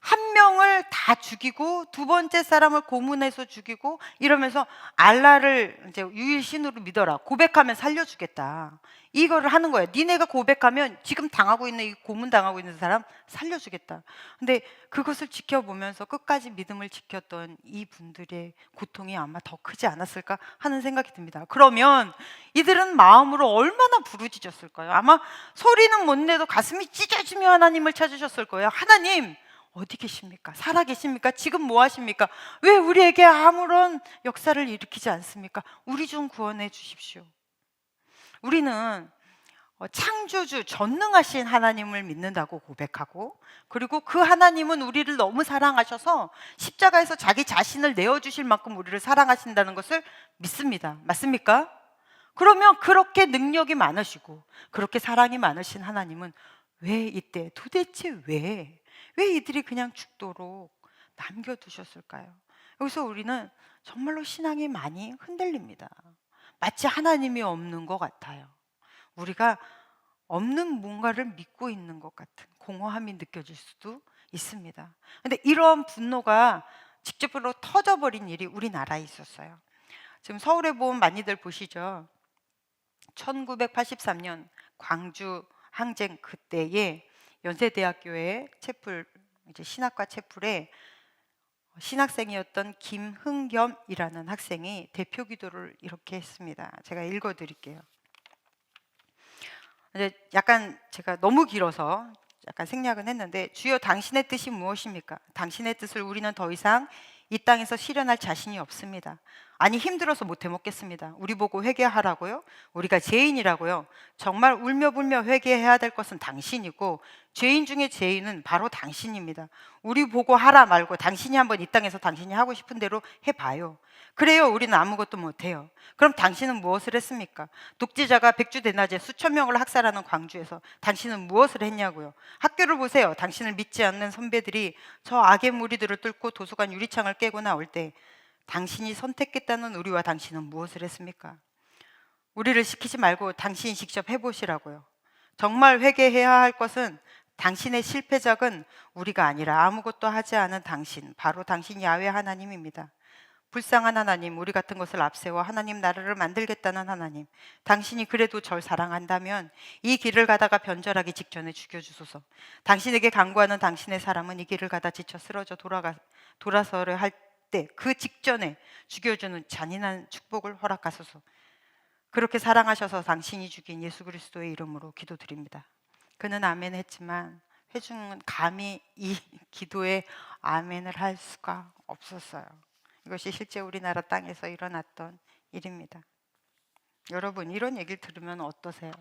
한 명을 다 죽이고 두 번째 사람을 고문해서 죽이고 이러면서 알라를 이제 유일신으로 믿어라. 고백하면 살려주겠다. 이거를 하는 거예요. 니네가 고백하면 지금 당하고 있는 이 고문 당하고 있는 사람 살려주겠다. 근데 그것을 지켜보면서 끝까지 믿음을 지켰던 이 분들의 고통이 아마 더 크지 않았을까 하는 생각이 듭니다. 그러면 이들은 마음으로 얼마나 부르짖었을까요? 아마 소리는 못 내도 가슴이 찢어지며 하나님을 찾으셨을 거예요. 하나님 어디 계십니까? 살아 계십니까? 지금 뭐 하십니까? 왜 우리에게 아무런 역사를 일으키지 않습니까? 우리 좀 구원해 주십시오. 우리는 창조주 전능하신 하나님을 믿는다고 고백하고, 그리고 그 하나님은 우리를 너무 사랑하셔서 십자가에서 자기 자신을 내어주실 만큼 우리를 사랑하신다는 것을 믿습니다. 맞습니까? 그러면 그렇게 능력이 많으시고 그렇게 사랑이 많으신 하나님은 왜 이때 도대체 왜 이들이 그냥 죽도록 남겨두셨을까요? 여기서 우리는 정말로 신앙이 많이 흔들립니다. 마치 하나님이 없는 것 같아요. 우리가 없는 뭔가를 믿고 있는 것 같은 공허함이 느껴질 수도 있습니다. 근데 이런 분노가 직접으로 터져버린 일이 우리나라에 있었어요. 지금 서울에 보면 많이들 보시죠. 1983년 광주 항쟁 그때에 연세대학교의 채플, 이제 신학과 채플에 신학생이었던 김흥겸이라는 학생이 대표 기도를 이렇게 했습니다. 제가 읽어드릴게요. 이제 약간 제가 너무 길어서 약간 생략은 했는데, 주여 당신의 뜻이 무엇입니까? 당신의 뜻을 우리는 더 이상 이 땅에서 실현할 자신이 없습니다. 아니 힘들어서 못 해먹겠습니다. 우리 보고 회개하라고요? 우리가 죄인이라고요? 정말 울며불며 회개해야 될 것은 당신이고 죄인 중에 죄인은 바로 당신입니다. 우리 보고 하라 말고 당신이 한번 이 땅에서 당신이 하고 싶은 대로 해봐요. 그래요, 우리는 아무것도 못해요. 그럼 당신은 무엇을 했습니까? 독재자가 백주대낮에 수천 명을 학살하는 광주에서 당신은 무엇을 했냐고요? 학교를 보세요. 당신을 믿지 않는 선배들이 저 악의 무리들을 뚫고 도서관 유리창을 깨고 나올 때 당신이 선택했다는 우리와 당신은 무엇을 했습니까? 우리를 시키지 말고 당신이 직접 해보시라고요. 정말 회개해야 할 것은 당신의 실패작은 우리가 아니라 아무것도 하지 않은 당신, 바로 당신 야훼 하나님입니다. 불쌍한 하나님, 우리 같은 것을 앞세워 하나님 나라를 만들겠다는 하나님, 당신이 그래도 절 사랑한다면 이 길을 가다가 변절하기 직전에 죽여주소서. 당신에게 간구하는 당신의 사람은 이 길을 가다 지쳐 쓰러져 돌아서려 할 때 그 직전에 죽여주는 잔인한 축복을 허락하소서. 그렇게 사랑하셔서 당신이 죽인 예수 그리스도의 이름으로 기도드립니다. 그는 아멘 했지만 회중은 감히 이 기도에 아멘을 할 수가 없었어요. 이것이 실제 우리나라 땅에서 일어났던 일입니다. 여러분, 이런 얘기를 들으면 어떠세요?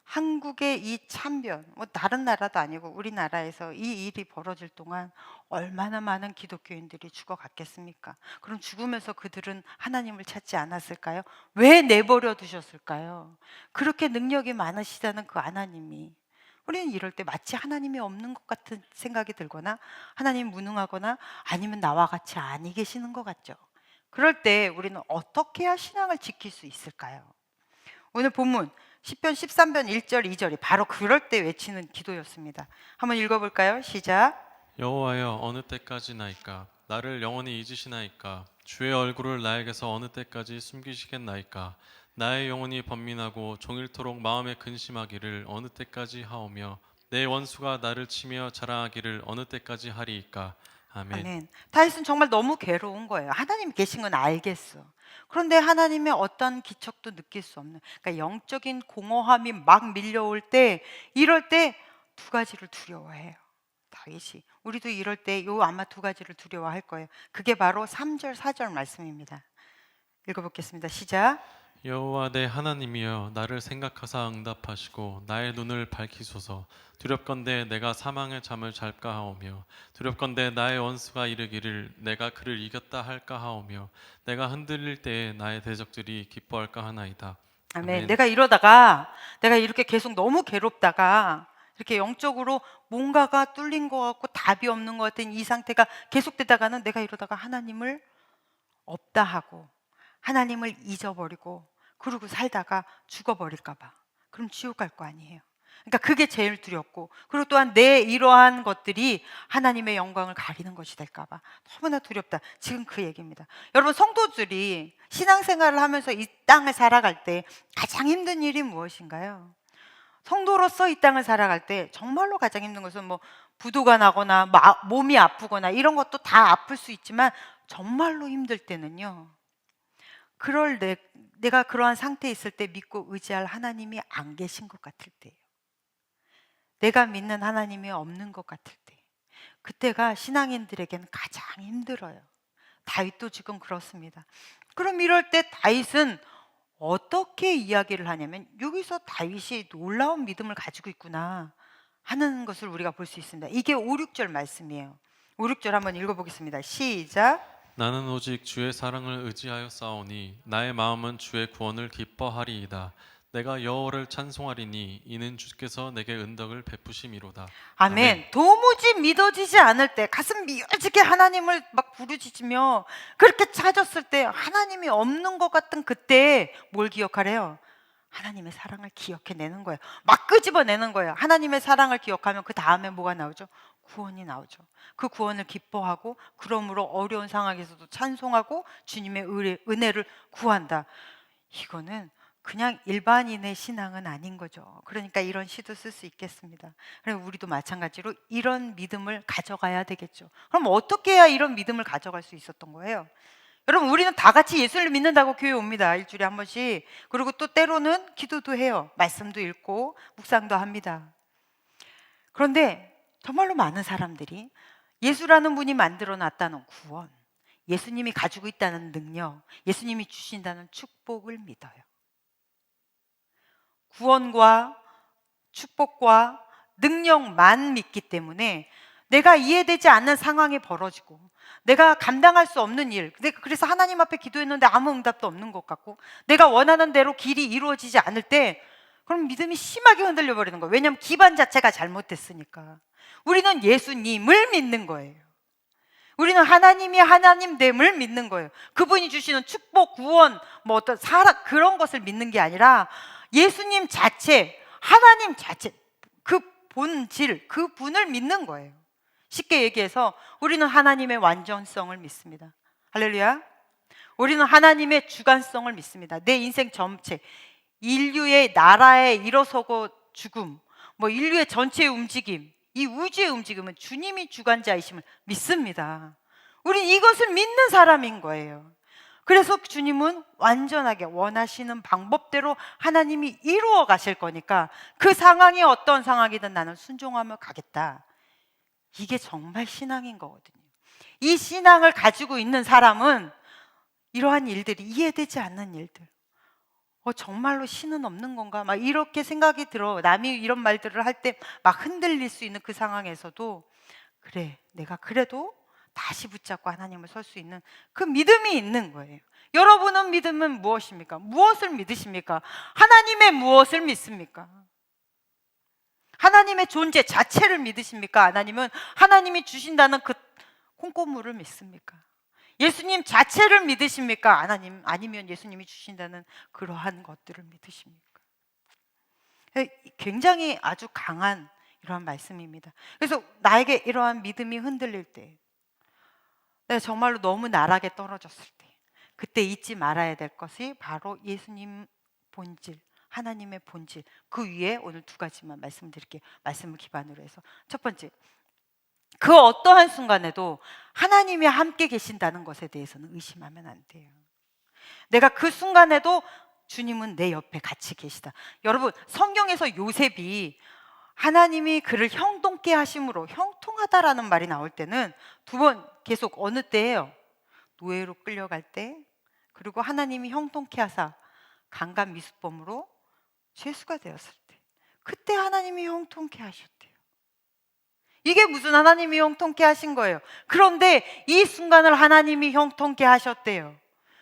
한국의 이 참변, 뭐 다른 나라도 아니고 우리나라에서 이 일이 벌어질 동안 얼마나 많은 기독교인들이 죽어갔겠습니까? 그럼 죽으면서 그들은 하나님을 찾지 않았을까요? 왜 내버려 두셨을까요? 그렇게 능력이 많으시다는 그 하나님이, 우리는 이럴 때 마치 하나님이 없는 것 같은 생각이 들거나 하나님 무능하거나 아니면 나와 같이 아니 계시는 것 같죠. 그럴 때 우리는 어떻게 해야 신앙을 지킬 수 있을까요? 오늘 본문 시편 13편 1절 2절이 바로 그럴 때 외치는 기도였습니다. 한번 읽어볼까요? 시작. 여호와여 어느 때까지나이까 나를 영원히 잊으시나이까 주의 얼굴을 나에게서 어느 때까지 숨기시겠나이까 나의 영혼이 번민하고 종일토록 마음에 근심하기를 어느 때까지 하오며 내 원수가 나를 치며 자랑하기를 어느 때까지 하리이까. 아멘. 아멘. 다윗은 정말 너무 괴로운 거예요. 하나님 계신 건 알겠어. 그런데 하나님의 어떤 기척도 느낄 수 없는, 그러니까 영적인 공허함이 막 밀려올 때, 이럴 때 두 가지를 두려워해요. 다윗이. 우리도 이럴 때 요 아마 두 가지를 두려워할 거예요. 그게 바로 3절 4절 말씀입니다. 읽어보겠습니다. 시작. 여호와 내 하나님이여 나를 생각하사 응답하시고 나의 눈을 밝히소서. 두렵건대 내가 사망의 잠을 잘까 하오며 두렵건대 나의 원수가 이르기를 내가 그를 이겼다 할까 하오며 내가 흔들릴 때에 나의 대적들이 기뻐할까 하나이다. 아멘. 아멘. 내가 이렇게 계속 너무 괴롭다가 이렇게 영적으로 뭔가가 뚫린 것 같고 답이 없는 것 같은 이 상태가 계속되다가는 내가 이러다가 하나님을 없다 하고 하나님을 잊어버리고 그러고 살다가 죽어버릴까 봐. 그럼 지옥 갈 거 아니에요. 그러니까 그게 제일 두렵고, 그리고 또한 내 이러한 것들이 하나님의 영광을 가리는 것이 될까 봐 너무나 두렵다. 지금 그 얘기입니다. 여러분, 성도들이 신앙생활을 하면서 이 땅을 살아갈 때 가장 힘든 일이 무엇인가요? 성도로서 이 땅을 살아갈 때 정말로 가장 힘든 것은 뭐 부도가 나거나 몸이 아프거나 이런 것도 다 아플 수 있지만, 정말로 힘들 때는요, 내가 그러한 상태에 있을 때 믿고 의지할 하나님이 안 계신 것 같을 때예요. 내가 믿는 하나님이 없는 것 같을 때, 그때가 신앙인들에게는 가장 힘들어요. 다윗도 지금 그렇습니다. 그럼 이럴 때 다윗은 어떻게 이야기를 하냐면, 여기서 다윗이 놀라운 믿음을 가지고 있구나 하는 것을 우리가 볼 수 있습니다. 이게 5, 6절 말씀이에요. 5, 6절 한번 읽어보겠습니다. 시작. 나는 오직 주의 사랑을 의지하여 싸우니 나의 마음은 주의 구원을 기뻐하리이다. 내가 여호와를 찬송하리니 이는 주께서 내게 은덕을 베푸심이로다. 아멘. 도무지 믿어지지 않을 때, 가슴 미어지게 하나님을 막 부르짖으며 그렇게 찾았을 때, 하나님이 없는 것 같은 그때 뭘 기억하래요? 하나님의 사랑을 기억해내는 거예요. 막 끄집어내는 거예요. 하나님의 사랑을 기억하면 그 다음에 뭐가 나오죠? 구원이 나오죠. 그 구원을 기뻐하고, 그러므로 어려운 상황에서도 찬송하고 주님의 은혜를 구한다. 이거는 그냥 일반인의 신앙은 아닌 거죠. 그러니까 이런 시도 쓸 수 있겠습니다. 그리고 우리도 마찬가지로 이런 믿음을 가져가야 되겠죠. 그럼 어떻게 해야 이런 믿음을 가져갈 수 있었던 거예요? 여러분, 우리는 다 같이 예수를 믿는다고 교회 옵니다. 일주일에 한 번씩. 그리고 또 때로는 기도도 해요. 말씀도 읽고 묵상도 합니다. 그런데 정말로 많은 사람들이 예수라는 분이 만들어 놨다는 구원, 예수님이 가지고 있다는 능력, 예수님이 주신다는 축복을 믿어요. 구원과 축복과 능력만 믿기 때문에 내가 이해되지 않는 상황이 벌어지고, 내가 감당할 수 없는 일, 그래서 하나님 앞에 기도했는데 아무 응답도 없는 것 같고, 내가 원하는 대로 길이 이루어지지 않을 때, 그럼 믿음이 심하게 흔들려 버리는 거예요. 왜냐하면 기반 자체가 잘못됐으니까. 우리는 예수님을 믿는 거예요. 우리는 하나님이 하나님됨을 믿는 거예요. 그분이 주시는 축복, 구원, 뭐 어떤 사랑, 그런 것을 믿는 게 아니라 예수님 자체, 하나님 자체, 그 본질, 그 분을 믿는 거예요. 쉽게 얘기해서 우리는 하나님의 완전성을 믿습니다. 할렐루야. 우리는 하나님의 주관성을 믿습니다. 내 인생 전체, 인류의 나라에 일어서고 죽음, 뭐 인류의 전체의 움직임, 이 우주의 움직임은 주님이 주관자이심을 믿습니다. 우린 이것을 믿는 사람인 거예요. 그래서 주님은 완전하게 원하시는 방법대로 하나님이 이루어 가실 거니까, 그 상황이 어떤 상황이든 나는 순종하며 가겠다. 이게 정말 신앙인 거거든요. 이 신앙을 가지고 있는 사람은 이러한 일들이 이해되지 않는 일들, 정말로 신은 없는 건가? 막 이렇게 생각이 들어. 남이 이런 말들을 할 때 막 흔들릴 수 있는 그 상황에서도, 그래, 내가 그래도 다시 붙잡고 하나님을 설 수 있는 그 믿음이 있는 거예요. 여러분은 믿음은 무엇입니까? 무엇을 믿으십니까? 하나님의 무엇을 믿습니까? 하나님의 존재 자체를 믿으십니까? 아니면 하나님이 주신다는 그 콩고물을 믿습니까? 예수님 자체를 믿으십니까? 아니면 예수님이 주신다는 그러한 것들을 믿으십니까? 굉장히 아주 강한 이러한 말씀입니다. 그래서 나에게 이러한 믿음이 흔들릴 때, 내가 정말로 너무 나락에 떨어졌을 때, 그때 잊지 말아야 될 것이 바로 예수님 본질, 하나님의 본질, 그 위에 오늘 두 가지만 말씀드릴게요. 말씀을 기반으로 해서. 첫 번째, 그 어떠한 순간에도 하나님이 함께 계신다는 것에 대해서는 의심하면 안 돼요. 내가 그 순간에도 주님은 내 옆에 같이 계시다. 여러분, 성경에서 요셉이 하나님이 그를 형통케 하심으로, 형통하다라는 말이 나올 때는 두 번 계속 어느 때예요? 노예로 끌려갈 때, 그리고 하나님이 형통케 하사 강간 미수범으로 죄수가 되었을 때, 그때 하나님이 형통케 하셨대요. 이게 무슨 하나님이 형통케 하신 거예요? 그런데 이 순간을 하나님이 형통케 하셨대요.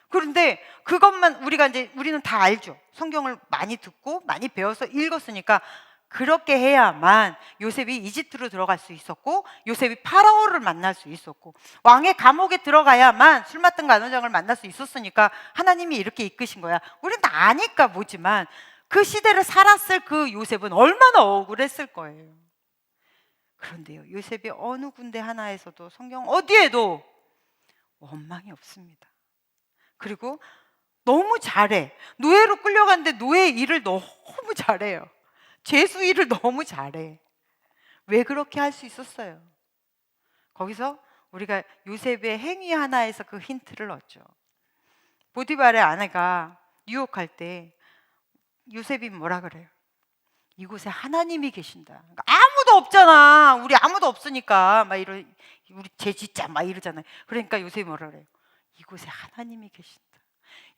그런데 그것만 우리는 다 알죠. 성경을 많이 듣고 많이 배워서 읽었으니까 그렇게 해야만 요셉이 이집트로 들어갈 수 있었고, 요셉이 파라오를 만날 수 있었고, 왕의 감옥에 들어가야만 술 맡은 간호장을 만날 수 있었으니까 하나님이 이렇게 이끄신 거야. 우리는 다 아니까 보지만, 그 시대를 살았을 그 요셉은 얼마나 억울했을 거예요. 그런데요, 요셉이 어느 군데 하나에서도 성경 어디에도 원망이 없습니다. 그리고 너무 잘해. 노예로 끌려갔는데 노예 일을 너무 잘해요. 죄수 일을 너무 잘해. 왜 그렇게 할 수 있었어요? 거기서 우리가 요셉의 행위 하나에서 그 힌트를 얻죠. 보디발의 아내가 유혹할 때 요셉이 뭐라 그래요? 이곳에 하나님이 계신다. 그러니까 아무도 없잖아. 우리 아무도 없으니까 막 우리 죄 짓자 막 이러잖아요. 그러니까 요셉이 뭐라 그래요? 이곳에 하나님이 계신다.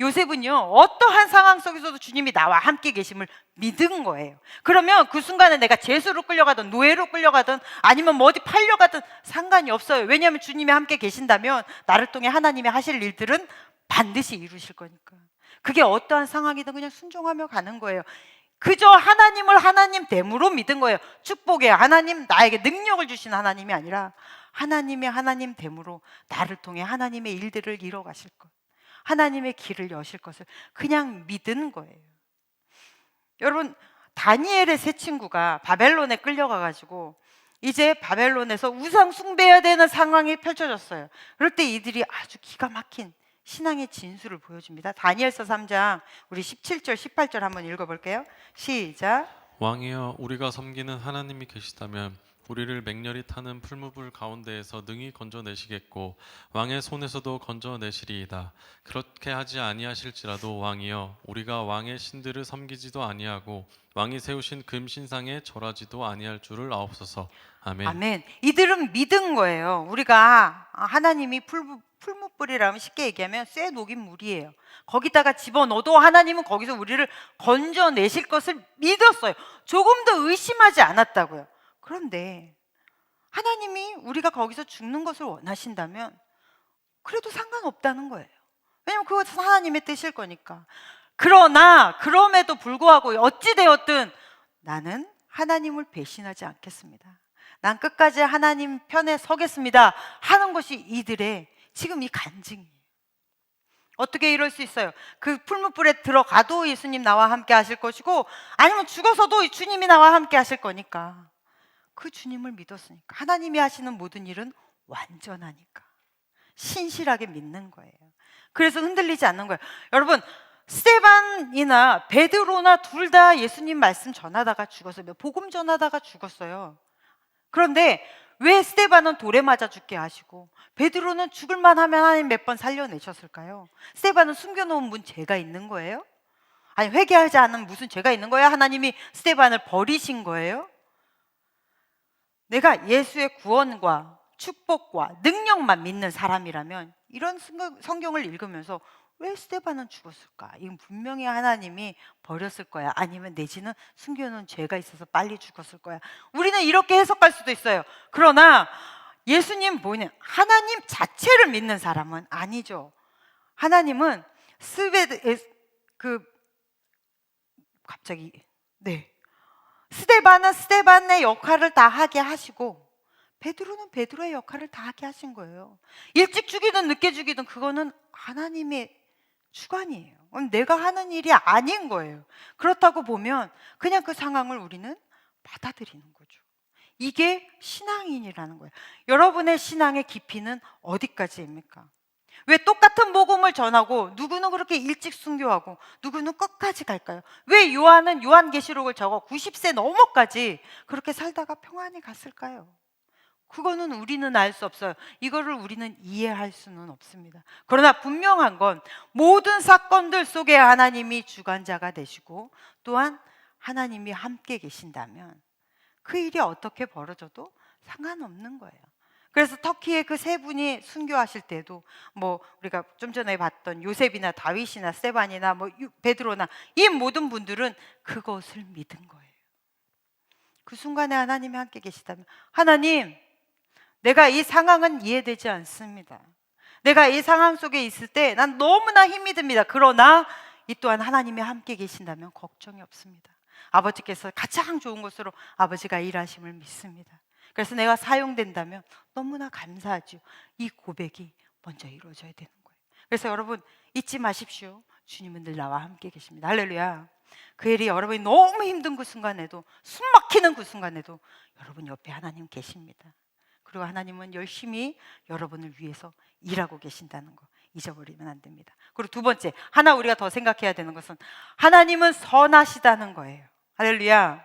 요셉은요, 어떠한 상황 속에서도 주님이 나와 함께 계심을 믿은 거예요. 그러면 그 순간에 내가 죄수로 끌려가든 노예로 끌려가든 아니면 뭐 어디 팔려가든 상관이 없어요. 왜냐하면 주님이 함께 계신다면 나를 통해 하나님이 하실 일들은 반드시 이루실 거니까. 그게 어떠한 상황이든 그냥 순종하며 가는 거예요. 그저 하나님을 하나님됨으로 믿은 거예요. 축복의 하나님, 나에게 능력을 주신 하나님이 아니라 하나님의 하나님됨으로 나를 통해 하나님의 일들을 이뤄가실 것, 하나님의 길을 여실 것을 그냥 믿은 거예요. 여러분, 다니엘의 세 친구가 바벨론에 끌려가가지고 이제 바벨론에서 우상 숭배해야 되는 상황이 펼쳐졌어요. 그럴 때 이들이 아주 기가 막힌 신앙의 진수를 보여줍니다. 다니엘서 3장 우리 17절 18절 한번 읽어볼게요. 시작. 왕이여, 우리가 섬기는 하나님이 계시다면 우리를 맹렬히 타는 풀무불 가운데에서 능히 건져내시겠고 왕의 손에서도 건져내시리이다. 그렇게 하지 아니하실지라도 왕이여, 우리가 왕의 신들을 섬기지도 아니하고 왕이 세우신 금신상에 절하지도 아니할 줄을 아옵소서. 아멘. 아멘. 이들은 믿은 거예요. 우리가 하나님이 풀무불이라면 쉽게 얘기하면 쇠 녹인 물이에요. 거기다가 집어넣어도 하나님은 거기서 우리를 건져내실 것을 믿었어요. 조금도 의심하지 않았다고요. 그런데 하나님이 우리가 거기서 죽는 것을 원하신다면 그래도 상관없다는 거예요. 왜냐하면 그것은 하나님의 뜻일 거니까. 그러나 그럼에도 불구하고 어찌되었든 나는 하나님을 배신하지 않겠습니다. 난 끝까지 하나님 편에 서겠습니다 하는 것이 이들의 지금 이 간증이에요. 어떻게 이럴 수 있어요? 그 풀무불에 들어가도 예수님 나와 함께 하실 것이고 아니면 죽어서도 주님이 나와 함께 하실 거니까 그 주님을 믿었으니까 하나님이 하시는 모든 일은 완전하니까 신실하게 믿는 거예요. 그래서 흔들리지 않는 거예요. 여러분, 스데반이나 베드로나 둘 다 예수님 말씀 전하다가 죽었어요. 복음 전하다가 죽었어요. 그런데 왜 스데반은 돌에 맞아 죽게 하시고 베드로는 죽을 만하면 하나님 몇 번 살려내셨을까요? 스데반은 숨겨놓은 문 죄가 있는 거예요? 아니, 회개하지 않은 무슨 죄가 있는 거예요? 하나님이 스데반을 버리신 거예요? 내가 예수의 구원과 축복과 능력만 믿는 사람이라면 이런 성경을 읽으면서 왜 스데반은 죽었을까? 이건 분명히 하나님이 버렸을 거야. 아니면 내지는 숨겨놓은 죄가 있어서 빨리 죽었을 거야. 우리는 이렇게 해석할 수도 있어요. 그러나 예수님 보이는 하나님 자체를 믿는 사람은 아니죠. 하나님은 스데반은 스데반의 역할을 다 하게 하시고 베드로는 베드로의 역할을 다 하게 하신 거예요. 일찍 죽이든 늦게 죽이든 그거는 하나님의 주관이에요. 내가 하는 일이 아닌 거예요. 그렇다고 보면 그냥 그 상황을 우리는 받아들이는 거죠. 이게 신앙인이라는 거예요. 여러분의 신앙의 깊이는 어디까지입니까? 왜 똑같은 복음을 전하고 누구는 그렇게 일찍 순교하고 누구는 끝까지 갈까요? 왜 요한은 요한계시록을 적어 90세 넘어까지 그렇게 살다가 평안히 갔을까요? 그거는 우리는 알 수 없어요. 이거를 우리는 이해할 수는 없습니다. 그러나 분명한 건 모든 사건들 속에 하나님이 주관자가 되시고 또한 하나님이 함께 계신다면 그 일이 어떻게 벌어져도 상관없는 거예요. 그래서 터키의 그 세 분이 순교하실 때도 뭐 우리가 좀 전에 봤던 요셉이나 다윗이나 스데반이나 뭐 베드로나 이 모든 분들은 그것을 믿은 거예요. 그 순간에 하나님이 함께 계시다면 하나님, 내가 이 상황은 이해되지 않습니다. 내가 이 상황 속에 있을 때 난 너무나 힘이 듭니다. 그러나 이 또한 하나님이 함께 계신다면 걱정이 없습니다. 아버지께서 가장 좋은 것으로 아버지가 일하심을 믿습니다. 그래서 내가 사용된다면 너무나 감사하죠. 이 고백이 먼저 이루어져야 되는 거예요. 그래서 여러분 잊지 마십시오. 주님은 늘 나와 함께 계십니다. 할렐루야. 그 일이 여러분이 너무 힘든 그 순간에도, 숨 막히는 그 순간에도 여러분 옆에 하나님 계십니다. 그리고 하나님은 열심히 여러분을 위해서 일하고 계신다는 거 잊어버리면 안 됩니다. 그리고 두 번째, 하나 우리가 더 생각해야 되는 것은 하나님은 선하시다는 거예요. 할렐루야.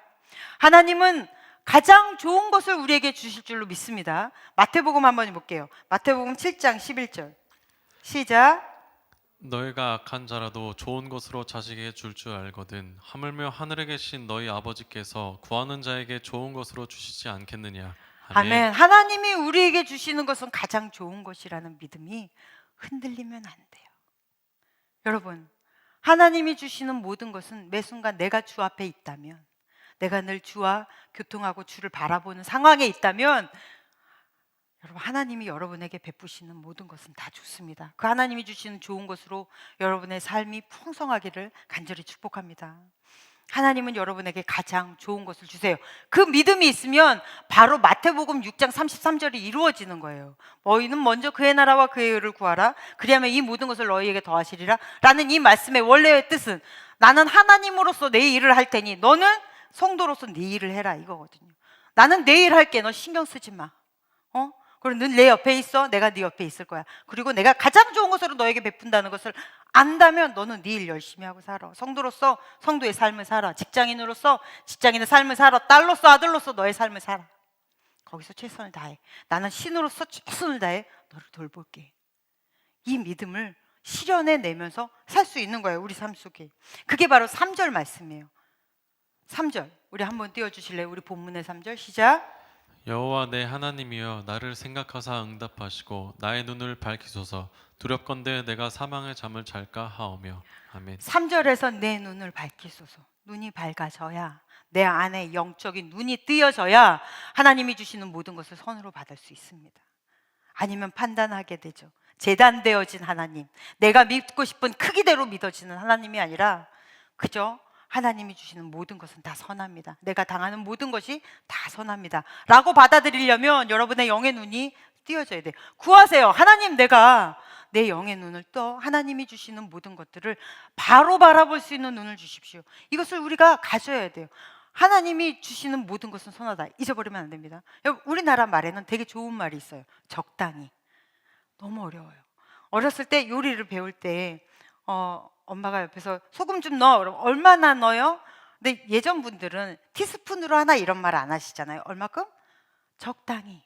하나님은 가장 좋은 것을 우리에게 주실 줄로 믿습니다. 마태복음 한번 볼게요. 마태복음 7장 11절 시작. 너희가 악한 자라도 좋은 것으로 자식에게 줄 줄 알거든 하물며 하늘에 계신 너희 아버지께서 구하는 자에게 좋은 것으로 주시지 않겠느냐. 아멘. 하나님이 우리에게 주시는 것은 가장 좋은 것이라는 믿음이 흔들리면 안 돼요. 여러분, 하나님이 주시는 모든 것은 매 순간 내가 주 앞에 있다면, 내가 늘 주와 교통하고 주를 바라보는 상황에 있다면 여러분, 하나님이 여러분에게 베푸시는 모든 것은 다 좋습니다. 그 하나님이 주시는 좋은 것으로 여러분의 삶이 풍성하기를 간절히 축복합니다. 하나님은 여러분에게 가장 좋은 것을 주세요. 그 믿음이 있으면 바로 마태복음 6장 33절이 이루어지는 거예요. 너희는 먼저 그의 나라와 그의 의를 구하라. 그리하면 이 모든 것을 너희에게 더하시리라. 라는 이 말씀의 원래의 뜻은 나는 하나님으로서 내 일을 할 테니 너는 성도로서 네 일을 해라 이거거든요. 나는 내 일 할게. 너 신경 쓰지 마. 그리고 늘 내 옆에 있어. 내가 네 옆에 있을 거야. 그리고 내가 가장 좋은 것으로 너에게 베푼다는 것을 안다면 너는 네 일 열심히 하고 살아. 성도로서 성도의 삶을 살아. 직장인으로서 직장인의 삶을 살아. 딸로서 아들로서 너의 삶을 살아. 거기서 최선을 다해. 나는 신으로서 최선을 다해 너를 돌볼게. 이 믿음을 실현해 내면서 살 수 있는 거예요. 우리 삶 속에. 그게 바로 3절 말씀이에요. 3절 우리 한번 띄워주실래요? 우리 본문의 3절 시작. 여호와 내 하나님이여 나를 생각하사 응답하시고 나의 눈을 밝히소서. 두렵건대 내가 사망의 잠을 잘까 하오며. 아멘. 3절에서 내 눈을 밝히소서. 눈이 밝아져야, 내 안에 영적인 눈이 뜨여져야 하나님이 주시는 모든 것을 선으로 받을 수 있습니다. 아니면 판단하게 되죠. 재단되어진 하나님, 내가 믿고 싶은 크기대로 믿어지는 하나님이 아니라 그저 하나님이 주시는 모든 것은 다 선합니다. 내가 당하는 모든 것이 다 선합니다 라고 받아들이려면 여러분의 영의 눈이 띄어져야 돼요. 구하세요. 하나님, 내가 내 영의 눈을 떠 하나님이 주시는 모든 것들을 바로 바라볼 수 있는 눈을 주십시오. 이것을 우리가 가져야 돼요. 하나님이 주시는 모든 것은 선하다. 잊어버리면 안 됩니다. 우리나라 말에는 되게 좋은 말이 있어요. 적당히. 너무 어려워요. 어렸을 때 요리를 배울 때 엄마가 옆에서 소금 좀 넣어. 그럼 얼마나 넣어요? 근데 예전 분들은 티스푼으로 하나 이런 말 안 하시잖아요. 얼마큼? 적당히.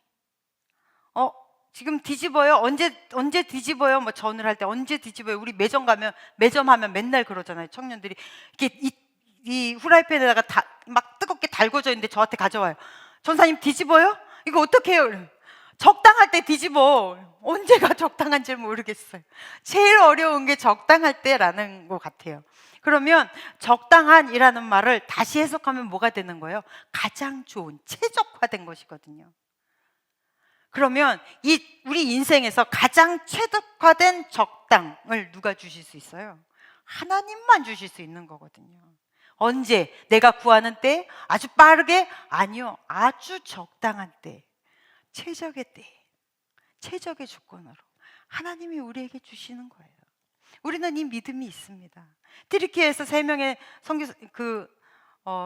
지금 뒤집어요? 언제 뒤집어요? 뭐 전을 할 때 언제 뒤집어요? 우리 매점 가면, 매점 하면 맨날 그러잖아요. 청년들이 이렇게 이 후라이팬에다가 막 뜨겁게 달궈져 있는데 저한테 가져와요. 전사님 뒤집어요? 이거 어떻게 해요? 적당할 때 뒤집어. 언제가 적당한지 모르겠어요. 제일 어려운 게 적당할 때라는 것 같아요. 그러면 적당한이라는 말을 다시 해석하면 뭐가 되는 거예요? 가장 좋은, 최적화된 것이거든요. 그러면 우리 인생에서 가장 최적화된 적당을 누가 주실 수 있어요? 하나님만 주실 수 있는 거거든요. 언제? 내가 구하는 때? 아주 빠르게? 아니요. 아주 적당한 때. 최적의 때. 최적의 조건으로 하나님이 우리에게 주시는 거예요. 우리는 이 믿음이 있습니다. 튀르키예에서 3명의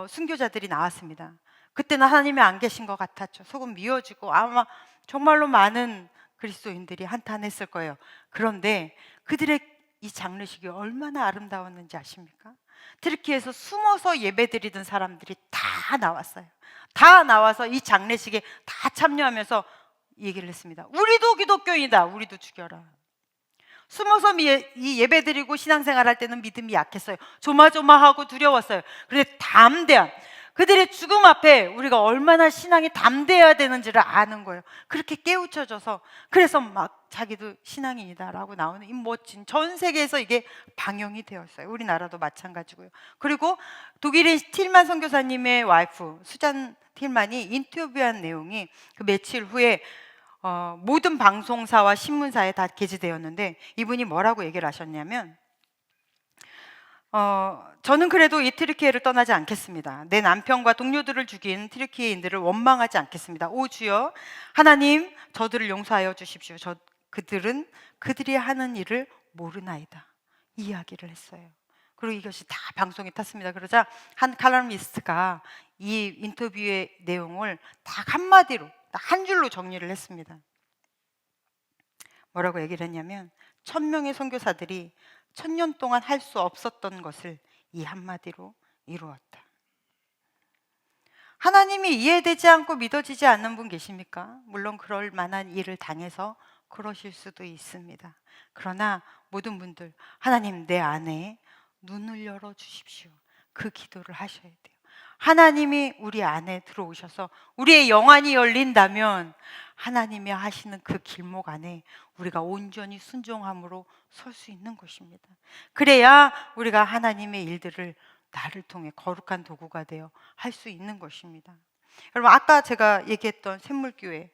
순교자들이 나왔습니다. 그때는 하나님이 안 계신 것 같았죠. 속은 미워지고 아마 정말로 많은 그리스도인들이 한탄했을 거예요. 그런데 그들의 이 장례식이 얼마나 아름다웠는지 아십니까? 튀르키예에서 숨어서 예배드리던 사람들이 다 나왔어요. 다 나와서 이 장례식에 다 참여하면서 얘기를 했습니다. 우리도 기독교인이다. 우리도 죽여라. 숨어서 이 예배드리고 신앙생활 할 때는 믿음이 약했어요. 조마조마하고 두려웠어요. 그런데 담대한, 그들의 죽음 앞에 우리가 얼마나 신앙이 담대해야 되는지를 아는 거예요. 그렇게 깨우쳐져서, 그래서 막 자기도 신앙인이다라고 나오는 이 멋진, 전 세계에서 이게 방영이 되었어요. 우리나라도 마찬가지고요. 그리고 독일의 틸만 선교사님의 와이프 수잔 틸만이 인터뷰한 내용이 그 며칠 후에 모든 방송사와 신문사에 다 게재되었는데, 이분이 뭐라고 얘기를 하셨냐면, 저는 그래도 이 튀르키예를 떠나지 않겠습니다. 내 남편과 동료들을 죽인 튀르키예인들을 원망하지 않겠습니다. 오 주여, 하나님 저들을 용서하여 주십시오. 그들은 그들이 하는 일을 모르나이다. 이야기를 했어요. 그리고 이것이 다 방송에 탔습니다. 그러자 한 칼럼니스트가 이 인터뷰의 내용을 딱 한마디로, 딱 한 줄로 정리를 했습니다. 뭐라고 얘기를 했냐면 1000명의 선교사들이 1000년 동안 할 수 없었던 것을 이 한마디로 이루었다. 하나님이 이해되지 않고 믿어지지 않는 분 계십니까? 물론 그럴 만한 일을 당해서 그러실 수도 있습니다. 그러나 모든 분들, 하나님 내 안에 눈을 열어 주십시오. 그 기도를 하셔야 돼요. 하나님이 우리 안에 들어오셔서 우리의 영안이 열린다면 하나님이 하시는 그 길목 안에 우리가 온전히 순종함으로 설 수 있는 것입니다. 그래야 우리가 하나님의 일들을 나를 통해 거룩한 도구가 되어 할 수 있는 것입니다. 여러분, 아까 제가 얘기했던 샘물교회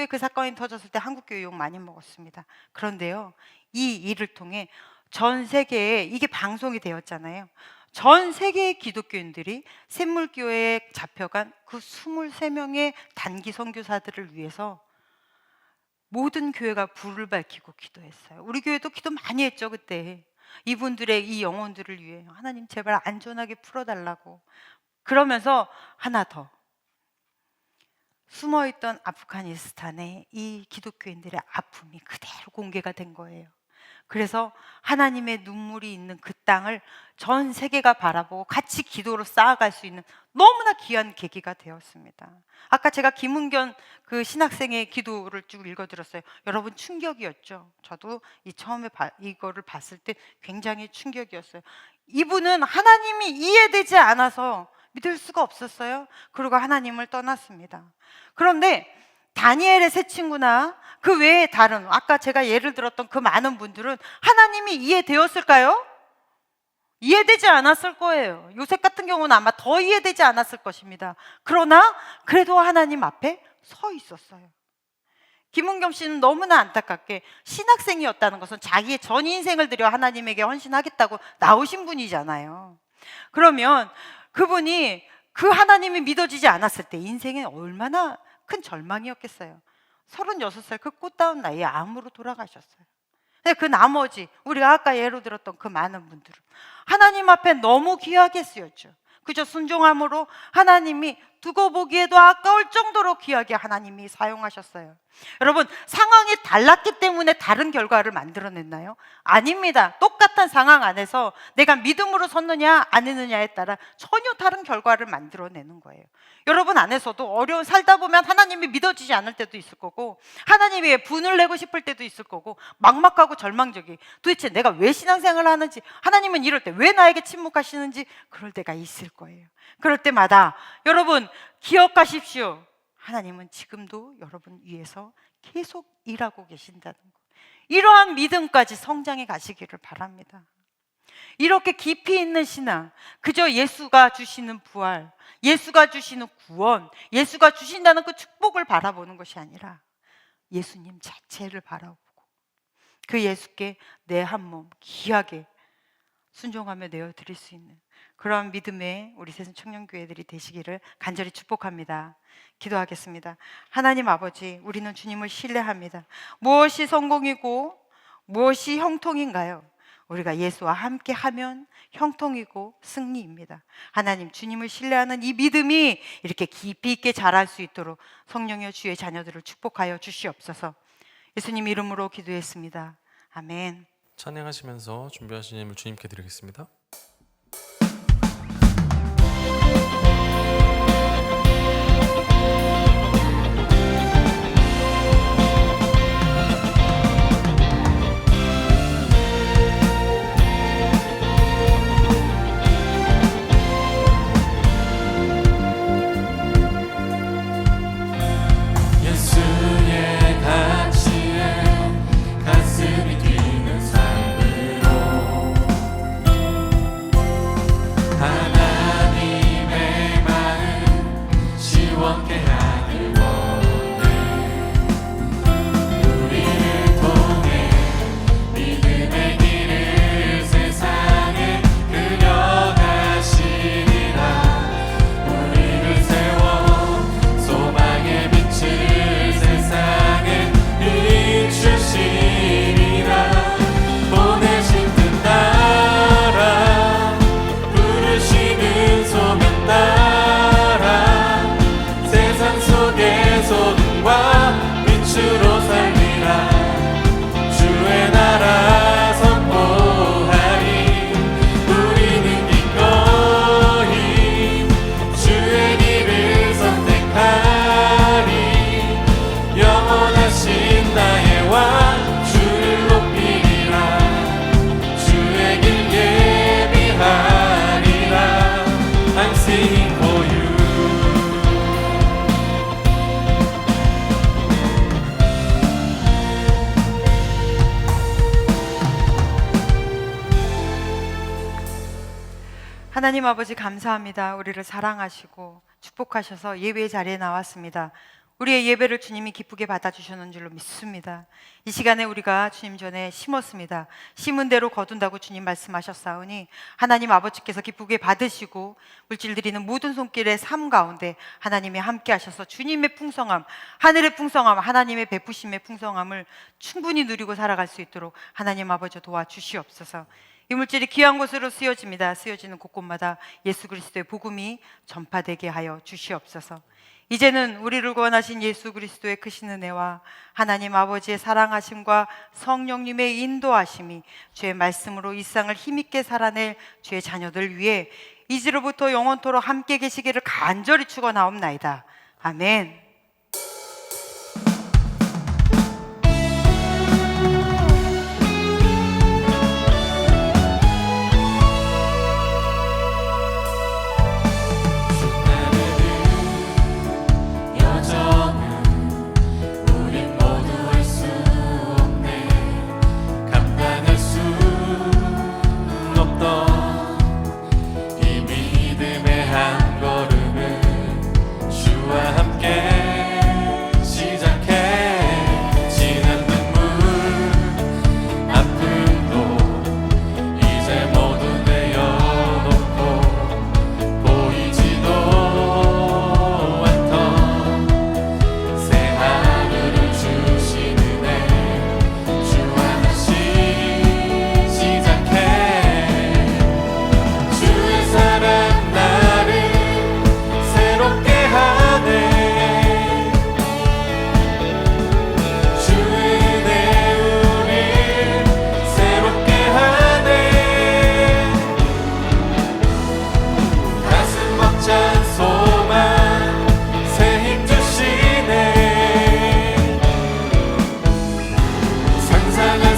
그 사건이 터졌을 때 한국교회 욕 많이 먹었습니다. 그런데요, 이 일을 통해 전 세계에 이게 방송이 되었잖아요. 전 세계의 기독교인들이 샘물교회에 잡혀간 그 23명의 단기 선교사들을 위해서 모든 교회가 불을 밝히고 기도했어요. 우리 교회도 기도 많이 했죠, 그때. 이분들의 이 영혼들을 위해 하나님 제발 안전하게 풀어달라고. 그러면서 하나 더, 숨어있던 아프가니스탄의 이 기독교인들의 아픔이 그대로 공개가 된 거예요. 그래서 하나님의 눈물이 있는 그 땅을 전 세계가 바라보고 같이 기도로 쌓아갈 수 있는 너무나 귀한 계기가 되었습니다. 아까 제가 김은견 그 신학생의 기도를 쭉 읽어드렸어요. 여러분, 충격이었죠. 저도 처음에 이거를 봤을 때 굉장히 충격이었어요. 이분은 하나님이 이해되지 않아서 믿을 수가 없었어요. 그리고 하나님을 떠났습니다. 그런데 다니엘의 세 친구나 그 외에 다른, 아까 제가 예를 들었던 그 많은 분들은 하나님이 이해되었을까요? 이해되지 않았을 거예요. 요셉 같은 경우는 아마 더 이해되지 않았을 것입니다. 그러나 그래도 하나님 앞에 서 있었어요. 김은겸 씨는 너무나 안타깝게 신학생이었다는 것은 자기의 전 인생을 들여 하나님에게 헌신하겠다고 나오신 분이잖아요. 그러면 그분이 그 하나님이 믿어지지 않았을 때 인생에 얼마나 큰 절망이었겠어요. 36살 그 꽃다운 나이에 암으로 돌아가셨어요. 근데 그 나머지 우리가 아까 예로 들었던 그 많은 분들은 하나님 앞에 너무 귀하게 쓰였죠. 그저 순종함으로 하나님이 두고 보기에도 아까울 정도로 귀하게 하나님이 사용하셨어요. 여러분, 상황이 달랐기 때문에 다른 결과를 만들어냈나요? 아닙니다. 똑같은 상황 안에서 내가 믿음으로 섰느냐 안 했느냐에 따라 전혀 다른 결과를 만들어내는 거예요. 여러분 안에서도 어려운 살다 보면 하나님이 믿어지지 않을 때도 있을 거고, 하나님이 분을 내고 싶을 때도 있을 거고, 막막하고 절망적이 도대체 내가 왜 신앙생활을 하는지, 하나님은 이럴 때 왜 나에게 침묵하시는지 그럴 때가 있을 거예요. 그럴 때마다 여러분 기억하십시오. 하나님은 지금도 여러분 위해서 계속 일하고 계신다는 거. 이러한 믿음까지 성장해 가시기를 바랍니다. 이렇게 깊이 있는 신앙, 그저 예수가 주시는 부활, 예수가 주시는 구원, 예수가 주신다는 그 축복을 바라보는 것이 아니라 예수님 자체를 바라보고 그 예수께 내 한 몸 귀하게 순종하며 내어드릴 수 있는 그런 믿음의 우리 세상 청년교회들이 되시기를 간절히 축복합니다. 기도하겠습니다. 하나님 아버지, 우리는 주님을 신뢰합니다. 무엇이 성공이고 무엇이 형통인가요? 우리가 예수와 함께 하면 형통이고 승리입니다. 하나님, 주님을 신뢰하는 이 믿음이 이렇게 깊이 있게 자랄 수 있도록 성령여 주의 자녀들을 축복하여 주시옵소서. 예수님 이름으로 기도했습니다. 아멘. 찬양하시면서 준비하신 예물 주님께 드리겠습니다. 예수의 가치에 가슴이 뛰는 삶으로 하나님 아버지 감사합니다. 우리를 사랑하시고 축복하셔서 예배 자리에 나왔습니다. 우리의 예배를 주님이 기쁘게 받아주셨는 줄로 믿습니다. 이 시간에 우리가 주님 전에 심었습니다. 심은 대로 거둔다고 주님 말씀하셨사오니 하나님 아버지께서 기쁘게 받으시고 물질 드리는 모든 손길의 삶 가운데 하나님이 함께 하셔서 주님의 풍성함, 하늘의 풍성함, 하나님의 베푸심의 풍성함을 충분히 누리고 살아갈 수 있도록 하나님 아버지 도와주시옵소서. 이 물질이 귀한 곳으로 쓰여집니다. 쓰여지는 곳곳마다 예수 그리스도의 복음이 전파되게 하여 주시옵소서. 이제는 우리를 구원하신 예수 그리스도의 크신 은혜와 하나님 아버지의 사랑하심과 성령님의 인도하심이 주의 말씀으로 이 세상을 힘있게 살아낼 주의 자녀들 위해 이제로부터 영원토록 함께 계시기를 간절히 축원하옵나이다. 아멘. 상상할